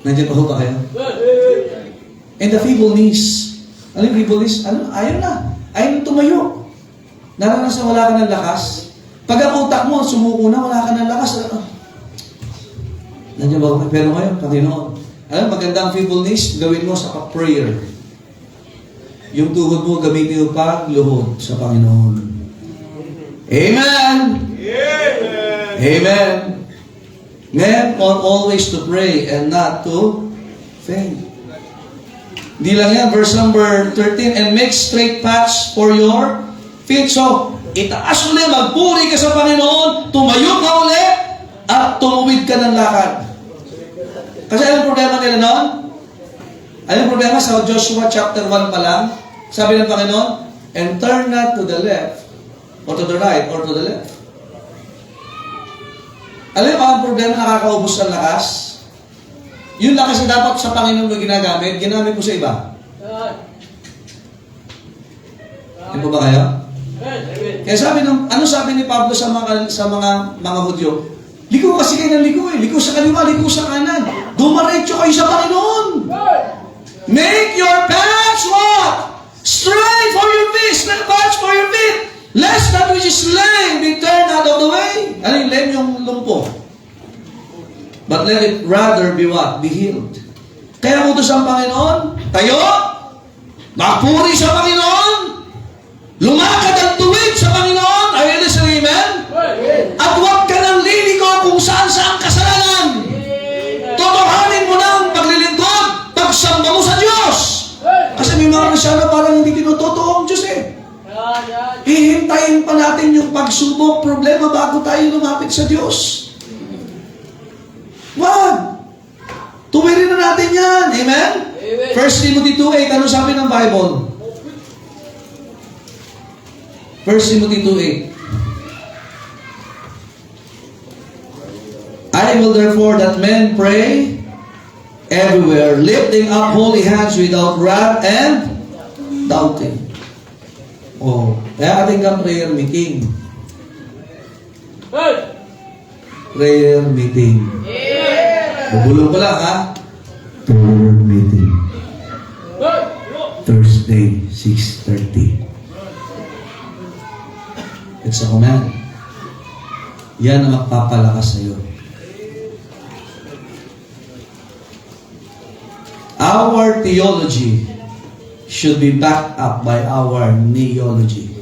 Nandiyan pa ho ba kayo? And the feeble knees. Ano yung feeble knees? Ayaw na. Ayaw na tumayo. Naranasan wala ka ng lakas. Pag ang utak mo, sumuko na, wala ka ng lakas. Nandiyan ba ho? Pero ngayon, Panginoon. Alam, magandang feeble knees, gawin mo sa prayer. Yung tuhod mo, gamitin mo pagluhod sa Panginoon. Amen! Amen! Amen! Men ought always to pray and not to faint. Di lang yan, verse number 13, and make straight paths for your feet. So, itaas uli, magpuri ka sa Panginoon, tumayo ka uli, at tumuwid ka ng lakad. Kasi anong problema nila noon? Anong problema sa Joshua chapter 1 pa lang? Sabi ng Panginoon, and turn not to the left, or to the right, or to the left. Alam mo ang problema, nakakaubos ng lakas? Yung lakas na dapat sa Panginoon mo ginamit mo sa iba. Hindi po ba kayo? Kaya ano sabi ni Pablo sa mga Hudyo? Liko kasi kayo ng liko eh. Liko sa kaliwa, liko sa kanan. Dumaretso kayo sa Panginoon. Make your paths what? Straight for your feet. Straight paths for your feet. Lest that which is lame be turned out of the way. Ano yung lame? Yung lumpo. But let it rather be what? Be healed. Kaya utos ang Panginoon, tayo, magpuri sa Panginoon, lumakad ang tuwid sa Panginoon. Are you listening, amen? At huwag ka nang liliko kung saan-saan kasalanan. Totohanin mo na ang paglilingkod, pagsamba mo sa Diyos. Kasi may mga Kristyano parang hindi tinutotoo ang Diyos eh. Hihintayin pa natin yung pagsubok, problema bago tayo lumapit sa Diyos. Wag! Tuwirin na natin yan. Amen? 1 Timothy 2:8, ano sabi ng Bible? 1 Timothy 2:8. I will therefore that men pray everywhere, lifting up holy hands without wrath and doubting. Oh, kaya ating kang prayer meeting. Prayer meeting. Bubulong ko lang ha. Prayer meeting. Thursday, 6:30. It's a command. Yan ang magpapalakas sa iyo. Our theology should be backed up by our neology.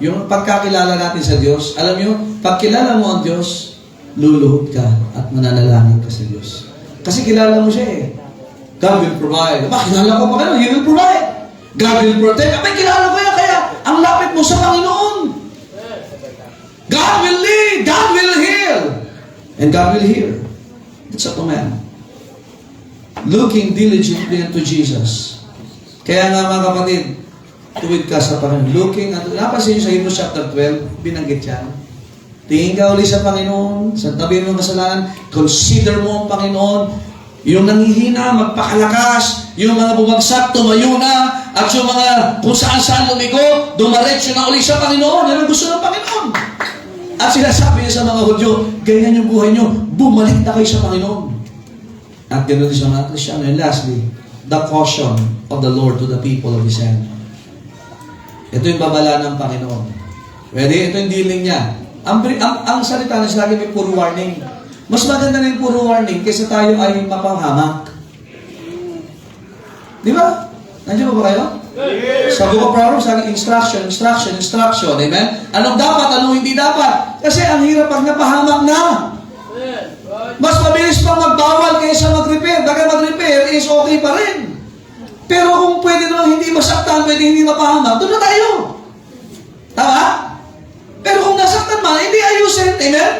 Yung pagkakilala natin sa Diyos, alam nyo, pagkilala mo ang Diyos, luluhod ka at mananalangin ka sa Diyos. Kasi kilala mo siya eh. God will provide. Kilala ko pa kayo, He will provide. God will protect. Abay, kilala ko yan, kaya ang lapit mo sa Panginoon. God will lead, God will heal, and God will hear. It's a command. Looking diligently unto Jesus. Kaya nga mga kapatid, tuwid ka sa Panginoon. Looking unto, napansin nyo sa Hebrews chapter 12, binanggit yan. Tingin ka uli sa Panginoon, sa tabi mo ng kasalanan, consider mo ang Panginoon, yung nanghihina, magpakalakas, yung mga bumagsak, tumayo na, at yung mga kung saan-saan lumiko, dumaretsyo na uli sa Panginoon. Yan ang gusto ng Panginoon. At sinasabi niya sa mga Hudyo, ganyan yung buhay nyo, bumalik na kayo sa Panginoon. At ganoon din sa mga Kristyano. And lastly, the caution of the Lord to the people of His hand. Ito yung babala ng Panginoon. Ready? Ito yung dealing niya. Ang salita niya, lagi may puro warning. Mas maganda na yung puro warning kaysa tayo ay mapanghamak. Di ba? Nandiyan ba kayo? Sa Book of Proverbs, sabi instruction, instruction, instruction. Amen? Anong dapat, anong hindi dapat? Kasi ang hirap pag napahamak na. Mas mabilis pang magbawal kaysa mag-repair. Baka mag-repair is okay pa rin. Pero kung pwede naman hindi masaktan, pwede hindi mapahamak, doon na tayo. Tama? Pero kung nasaktan man, hindi ayusin. Amen?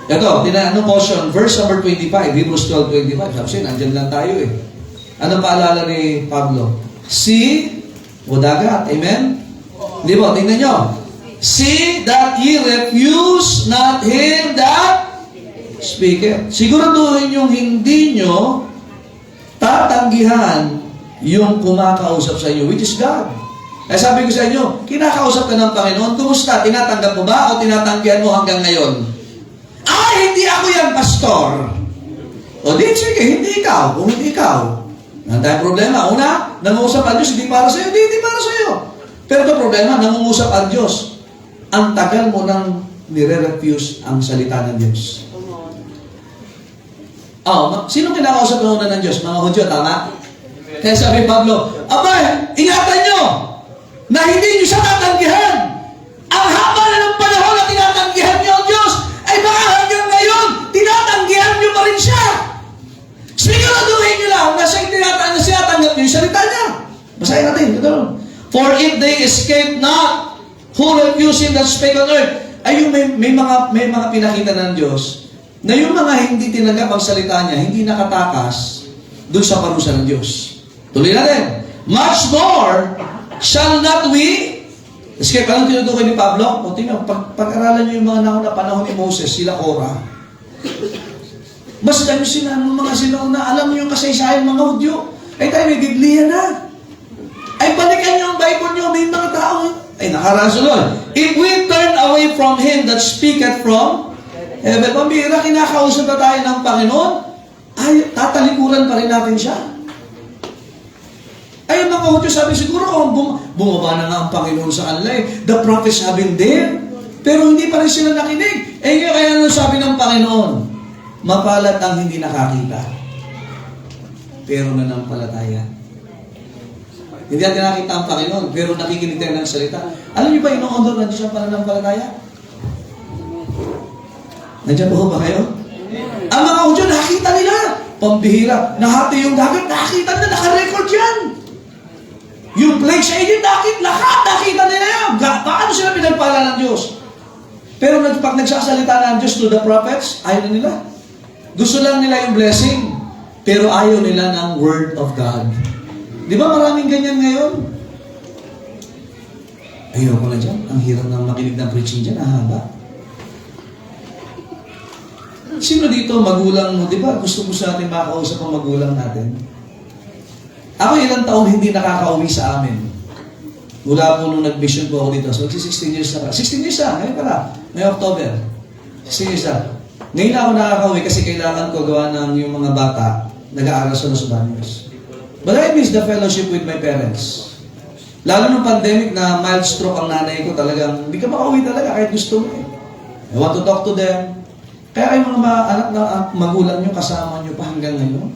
Ito, tinanong portion, verse number 25, Hebrews 12:25. Sabi siya, nandyan lang tayo eh. Ano paalala ni Pablo? See, o dagat, amen? Di ba? Tingnan nyo. See that ye refuse not him that speaketh. Siguraduhin yung hindi nyo tatanggihan yung kumakausap sa inyo, which is God. Kaya sabi ko sa inyo, kinakausap ka ng Panginoon, kumusta? Tinatanggap mo ba o tinatanggihan mo hanggang ngayon? Hindi ako yan, pastor. O di, sige, hindi ikaw. Kung hindi ikaw, nandang problema. Una, nangungusap ang Diyos, hindi para sa'yo. Hindi para sa'yo. Pero ito problema, nangungusap ang Diyos. Ang tagal mo nang nire-refuse ang salita ng Diyos. Sino kinakausap ng una ng Diyos? Mga Hudyo, tama? Kaya sabi Pablo, abay, ingatan nyo na hindi nyo siya tatanggihan. Ang haba na ng panahon na tinatanggihan nyo ang Diyos, ay baka hanggang ngayon, tinatanggihan nyo pa rin siya. Siguraduhin nyo lang na siya tanggap nyo yung salita niya. Basahin natin. Ito. For if they escape not, who refuse him that spake on earth. Ay yung may mga pinakita ng Diyos na yung mga hindi tinanggap ang salita niya, hindi nakatakas doon sa parusa ng Diyos. Tuloy natin. Much more shall not we escape. Anong tinutukoy ni Pablo? O tingnan, pag-aralan niyo yung mga nauna panahon ni Moses, sila Korah. Mas dami sila ng mga sinauna. Alam niyo yung kasaysayan mga Hudyo. Ay tayo may Biblia na. Ay balikan niyo ang Bible niyo. May mga tao. Ay nakarasunod. If we turn away from Him that speaketh from heaven, pambira, kinakausap na tayo ng Panginoon, ay tatalikuran pa rin natin siya. Ay mga Hudyo, sabi siguro kung bumaba na nga ang Panginoon sa kanila the prophets have been there, pero hindi pa rin sila nakinig. Kaya ano sabi ng Panginoon? Mapalat ang hindi nakakita, pero nanampalataya. Hindi natin nakita ang Panginoon, pero nakikinig tayo ng salita. Alam niyo ba, ino-honor na Diyos ang pananampalataya? Nandiyan ba kayo? Ang mga Hudyo, nakita nila. Pambihira. Nahati yung dagat, nakita nila, naka-record yan. Yung plague sa Egypt, nakita nila yan. Paano sila pinagpala ng Diyos? Pero pag nagsasalita ng Diyos to the prophets, ayaw na nila. Gusto lang nila yung blessing, pero ayaw nila ng Word of God. Di ba maraming ganyan ngayon? Ayoko na dyan. Ang hirap na makinig ng preaching dyan, haba. Sino dito, magulang mo? Di ba gusto sa atin makausap ang magulang natin? Ako ilang taon hindi nakakauwi sa amin. Mula po nung nag-mission po ako dito. So, 16 years na. 16 years na. Ngayon pala. Ngayong October. 16 years na. Ngayon ako nakakauwi kasi kailangan ko gawa ng yung mga bata nag-aaral sa Los Baños. But I miss the fellowship with my parents. Lalo nung pandemic na mild stroke ang nanay ko, talagang hindi ka makauwi talaga kahit gusto mo eh. I want to talk to them. Kaya yung mga anak na magulang nyo, kasama nyo pa hanggang ngayon.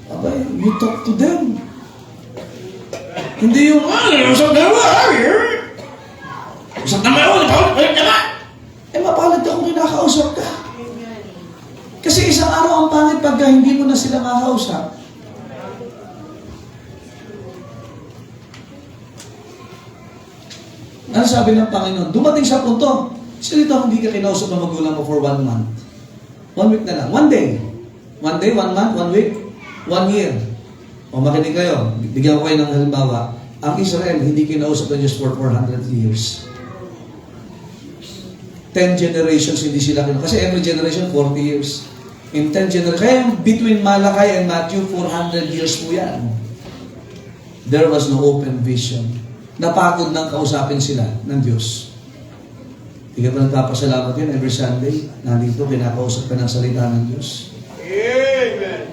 Abay, you talk to them. Hindi yung, usap na mo, usap na mo, mapalag ka kung kinakausap ka. Kasi isang araw ang pangit pagka hindi mo na sila makausap. Ano sabi ng Panginoon? Dumating sa punto, dito hindi ka kinausap ng magulang mo for 1 month. 1 week na lang. 1 day. 1 day, 1 month, 1 week, 1 year. O makinig kayo, bigyan ko kayo ng halimbawa. Ang Israel, hindi kinausap ng Diyos for 400 years. 10 generations hindi sila kinausap. Kasi every generation, 40 years. In 10 generations. Kaya between Malachi and Matthew, 400 years po yan. There was no open vision. Napagod nang kausapin sila ng Diyos. Hindi ka ba nagpapasalamat yun every Sunday? Nandito, kinakausap ka ng salita ng Diyos. Amen.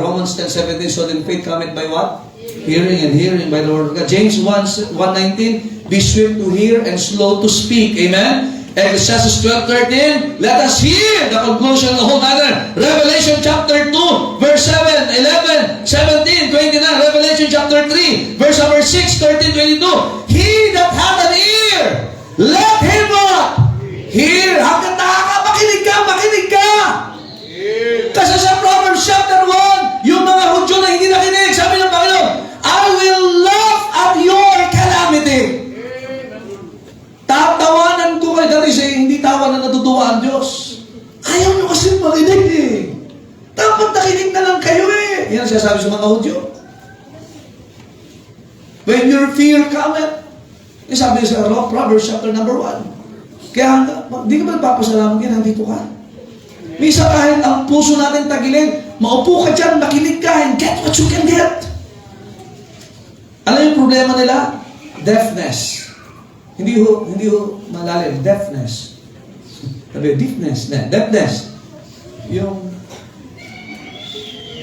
Romans 10:17, so then faith cometh by what? Hearing, and hearing by the word of God. James 1:19, be swift to hear and slow to speak. Amen? Ecclesiastes 12:13. Let us hear the conclusion of the whole matter. Revelation chapter 2, verse 7, 11, 17, 29. Revelation chapter 3, verse number 6, 13, 22. He that hath an ear, let him what? Hear. Hanggang nakakapakinig ka, makinig ka. Kasi sa Proverbs chapter 1, yung mga Hudyo na hindi nakinig, sabi ng Panginoon, I will laugh at your calamity. Tatawanan ko kayo. Dati siya, hindi tawa na natutuwa ang Diyos. Ayaw nyo kasi makinig eh. Dapat nakinig na lang kayo eh. Yan siya sabi sa mga Hudyo. When your fear cometh, sabi sa Proverbs chapter number 1. Kaya hindi ka ba nagpapasalamat yan, nandito ka? Misa kahit ang puso natin tagilid, maupo ka dyan, makinig ka, and get what you can get. Alam yung problema nila? Deafness. Hindi ho malalim. Deafness. Sabi, deafness. Yung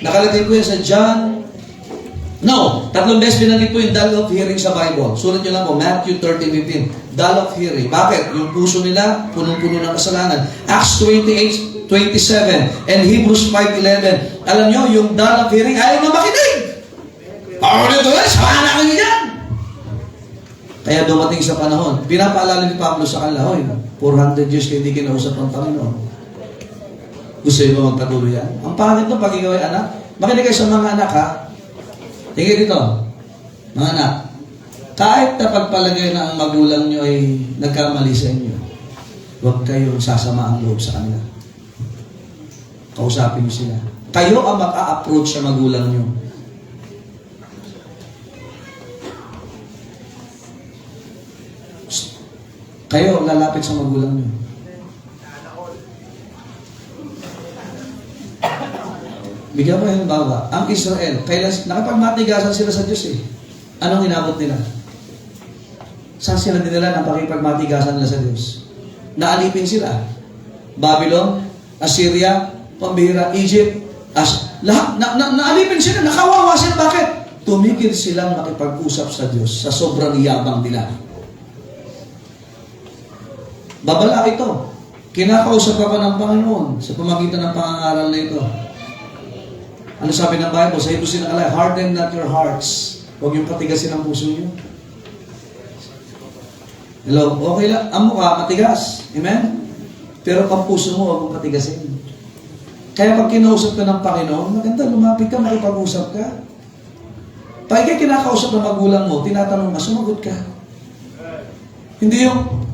nakalagay ko yan sa John. No, 3 beses binanggit po yung dull of hearing sa Bible. Sulat nyo lang po, Matthew 13:15. Dull of hearing. Bakit? Yung puso nila, punong-puno ng kasalanan. Acts 28:27 and Hebrews 5:11. Alam nyo, yung dull of hearing, ayaw na makinig. Paano nito yan? Samahan na kayo yan. Kaya dumating sa panahon, pinapaalala ni Pablo sa kanila, hoy, 400 years kayo hindi kinausap ng Panginoon. Gusto nyo ba magpatuloy yan? Ang pangit nung pag ikaw ay anak, makinig kayo sa mga anak, ha? Tingin dito, mga anak, kahit na pagpalagay na ang magulang nyo ay nagkamali sa inyo, huwag kayong sasama ang loob sa kanila. Kausapin nyo sila. Kayo ang maka-approach sa magulang nyo. Kayo lalapit sa magulang nyo. Bigyan ko yung bawa. Ang Israel, nakapagmatigasan sila sa Diyos eh. Anong inabot nila? Saan sila dinala na pakipagmatigasan nila sa Diyos? Naalipin sila. Babylon, Assyria, pambihira, Egypt, lahat, naalipin sila, nakawawa sila. Bakit? Tumigil silang makipag-usap sa Diyos sa sobrang yabang nila. Babala ito. Kinakausap ako ng Panginoon sa pamagitan ng pangangaral na ito. Ano sabi ng Bible? Sa ito sinakalay, harden not your hearts. Huwag yung patigasin ang puso nyo. Hello? Okay lang. Ang mukha, matigas. Amen? Pero ang puso mo, huwag mong patigasin. Kaya pag kinausap ka ng Panginoon, maganda, lumapit ka, makipag-usap ka. Pag ikay kinakausap ng magulang mo, tinatanong ka, sumagot ka. Hindi yung,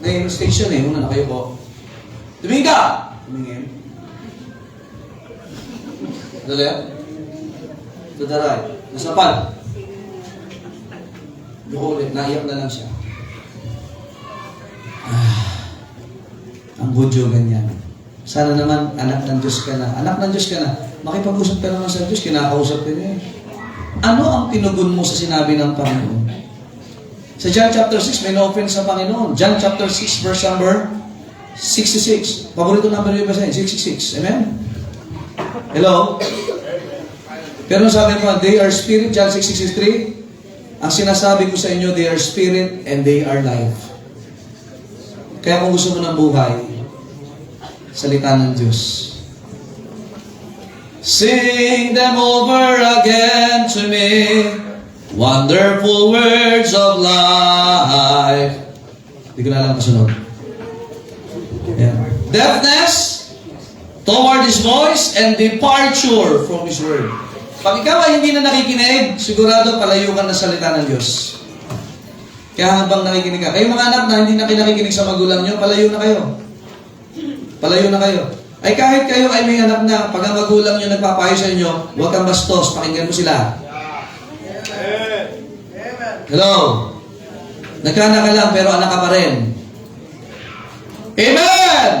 may station eh, muna na kayo po. Tumingin ka! Tumingin. To the left. To the right. Nasa pan. Yuko ulit, naiyak na lang siya. Ang Hudyo ganyan. Sana naman, anak ng Diyos ka na. Anak ng Diyos ka na. Makipag-usap ka naman sa Diyos, kinakausap ka niya. Ano ang tinugon mo sa sinabi ng Panginoon? Sa John chapter 6, may no-offense sa Panginoon. John chapter 6, verse number 66. Paborito number yung basahin, 666. Amen? Hello? Pero sabi ko, they are spirit, John 6:63. Ang sinasabi ko sa inyo, they are spirit and they are life. Kaya kung gusto mo ng buhay, salita ng Diyos. Sing them over again to me. Wonderful words of life. Hindi ko na alam kasunod. Yeah. Deafness toward His voice and departure from His word. Pag ikaw ay hindi na nakikinig, sigurado palayo ka na salita ng Diyos. Kaya habang nakikinig ka, kayo mga anak na hindi na nakikinig sa magulang nyo, palayo na kayo. Palayo na kayo. Ay kahit kayo ay may anak na, pag ang magulang nyo nagpapayo sa inyo, huwag kang bastos, pakinggan mo sila. Hello? Nagkaanak ka lang, pero anak ka pa rin. Amen!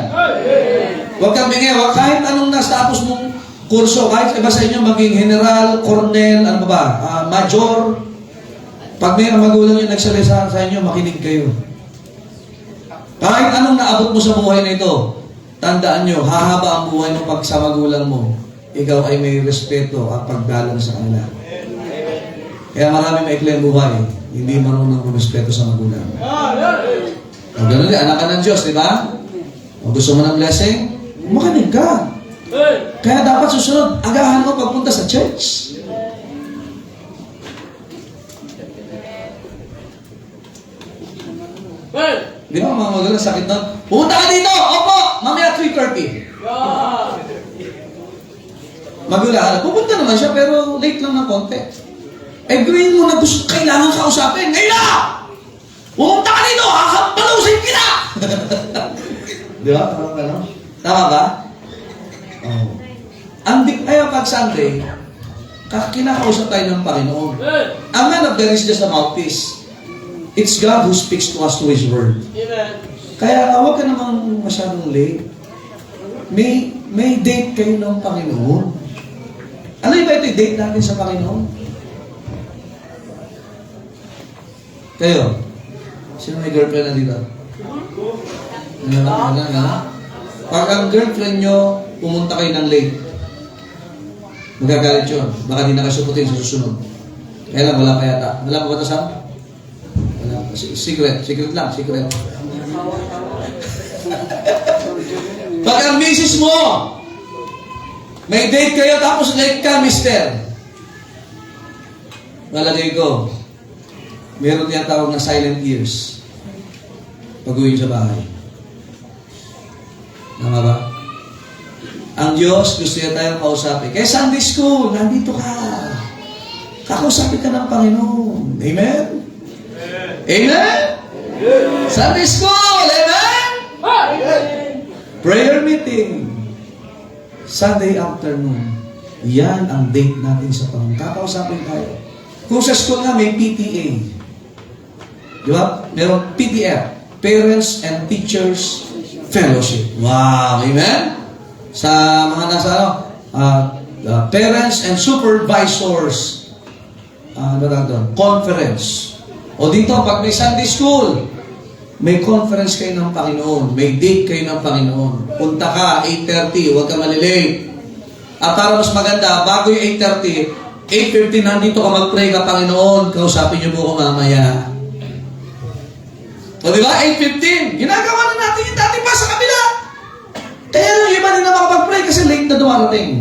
Huwag kang bingi, kahit anong natapos mong kurso, kahit iba sa inyo maging general, colonel, ano ba, major, pag may magulang nyo nagsalisa sa inyo, makinig kayo. Kahit anong naabot mo sa buhay na ito, tandaan nyo, hahaba ang buhay mo pag sa magulang mo, ikaw ay may respeto at paggalang sa kanila. Kaya marami maikli ang buhay, hindi marunong rumispeto sa magulang. O ganun din, anak ka ng Diyos, di ba? O gusto mo ng blessing? Makinig ka. Kaya dapat susunod, agahan mo pagpunta sa church. Di ba mga magulang sakit nun? Pumunta ka dito! Opo! Mamaya 3:30. Magulang, pupunta naman siya pero late lang ng konti. Eh gawin mo na gusto, kailangan kausapin. Ngayon na! Pumunta ka dito! Hakampalusin kita! Di ba? Tama ba? Oh. Kaya pag Sunday, kinakausap tayo ng Panginoon. Ang man of God is just a mouthpiece. It's God who speaks to us to His Word. Kaya huwag ka namang masyadong late. May date kayo ng Panginoon. Ano ba ito yung date natin sa Panginoon? Kayo? Sino may girlfriend na dito? Pag ang girlfriend nyo, pumunta kayo ng late, magagalit yun. Baka di nakasuputin sa susunod. Kaya lang, wala pa yata. Wala pa ba ito, Sam? Wala. Secret. Secret lang. Secret. Pag ang misis mo, may date kayo, tapos late ka, mister. Malagay ko, meron niya tawag na silent years. Pag-uwi sa bahay. Tama ba? Ang Diyos, gusto niya tayong kausapin. Kaya Sunday School, nandito ka. Kakausapin ka ng Panginoon. Amen? Amen? Sunday School, amen? Prayer meeting. Sunday afternoon. Yan ang date natin sa Panginoon. Kakausapin tayo. Kung sa school nga, may PTA. Di ba? Meron PTF. Parents and Teachers Fellowship. Wow! Amen? Sa mga nasa Parents and Supervisors Conference. O dito, pag may Sunday School, may conference kayo ng Panginoon. May date kayo ng Panginoon. Punta ka, 8:30. Huwag ka malilate. At para mas maganda, bago yung 8:30, 8:15 nandito ka mag-pray ka, Panginoon. Kausapin niyo po ako mamaya. O diba? 8:15. Ginagawa na natin yung dati pa sa kabila. Kaya lang iba din na makapag-pray kasi late na dumarating.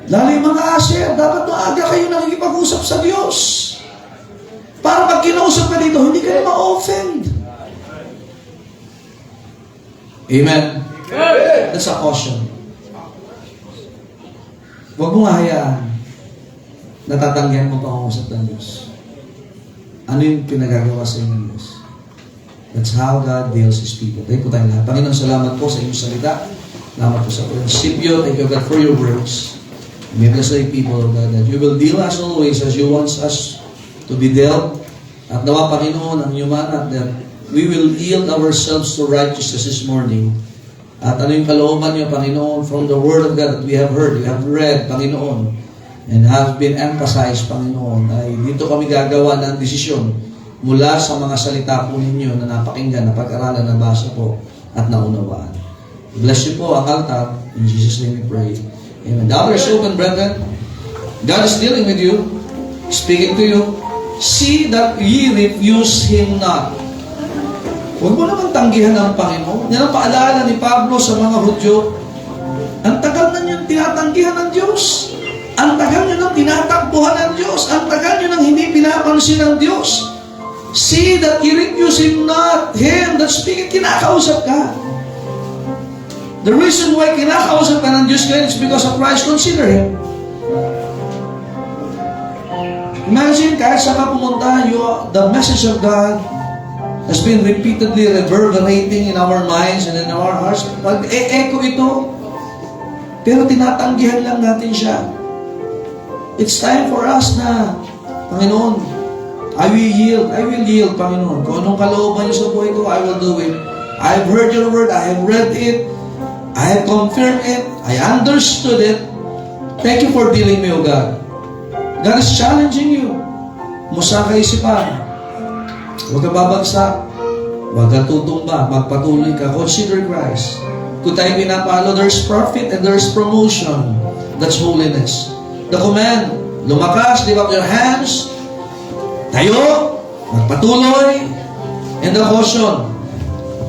Lalo yung mga asher, dapat maaga kayo nakikipag-usap sa Diyos. Para pag kinausap ka dito, hindi ka na ma-offend. Amen? That's a caution. Huwag mong hayaan. Natatanggihan mo pang-usap ng Diyos. Ano yung pinagagawa sa inyo ng Diyos? That's how God deals His people. Tayo po tayo lahat. Panginoon, salamat po sa inyong salita. Salamat po sa prinsipyo. Thank you, God, for your words. May bless the people, God, that you will deal as always as you want us to be dealt. At nawa, Panginoon, ang yumanat that we will yield ourselves to righteousness this morning. At ano yung kalooban niyo, Panginoon, from the Word of God that we have heard, we have read, Panginoon, and have been emphasized, Panginoon, ay dito kami gagawa ng desisyon mula sa mga salita po ninyo na napakinggan, napag-aralan, nabasa po, at naunawaan. Bless you po ang altar. In Jesus' name we pray. Amen. The other is open, brethren. God is dealing with you, speaking to you. See that ye refuse Him not. Huwag mo naman tanggihan ang Panginoon. Yan ang paalala ni Pablo sa mga Hudyo. Ang tagal na niyong tinatanggihan ng Diyos. Ang tagal niyo nang tinatakbuhan ng Diyos. Ang tagal niyo nang hindi pinapansin ng Diyos. See that ye refuse Him not. Him that speaking, kinakausap ka. The reason why kinakausap ka ng Diyos ngayon is because of Christ. Consider Him. Imagine, kahit saan ka pumunta, the message of God has been repeatedly reverberating in our minds and in our hearts. Pag-e-echo ito, pero tinatanggihan lang natin siya. It's time for us na, Panginoon, I will yield, Panginoon. Kung anong kalooban niyo sa buhay ko, I will do it. I have heard your word, I have read it, I have confirmed it, I understood it. Thank you for dealing me, O God. God is challenging you. Musa ka isipan. Huwag ka babagsak. Huwag ka tutumba. Magpatuloy ka. Consider Christ. Kung tayo pinapalo, there's profit and there's promotion. That's holiness. The command lumakas, lift up your hands, tayo, magpatuloy, and the caution.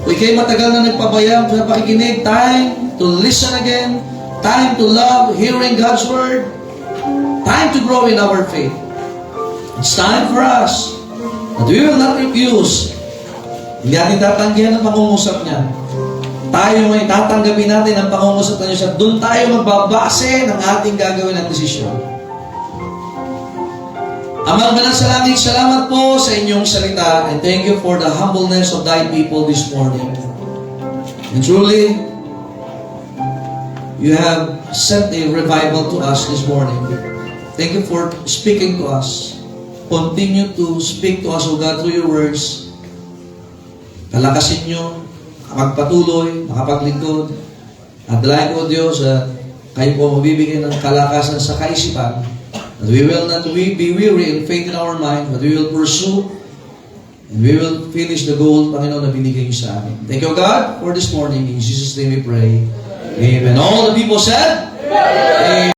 Kung ikay matagal na nagpabayang sa pakikinig, time to listen again, time to love, hearing God's Word, time to grow in our faith. It's time for us that we will not refuse. Hindi natin tatanggihan ang pangungusap niya. Tayo may tatanggapin natin ang pangungusap niya siya. Doon tayo magbabase ng ating gagawin at desisyon. Amang banal sa langit, salamat po sa inyong salita, and thank you for the humbleness of thy people this morning. And truly, you have sent a revival to us this morning. Thank you for speaking to us. Continue to speak to us, O God, through your words. Kalakasin nyo, magpatuloy, makapaglingkod. At dalayan ko, Diyos, kayo po mabibigyan ng kalakasan sa kaisipan. That we will not be weary in faith in our mind, but we will pursue and we will finish the goal, Panginoon, na binigay niyo sa amin. Thank you, God, for this morning. In Jesus' name we pray. Amen. All the people said, Amen.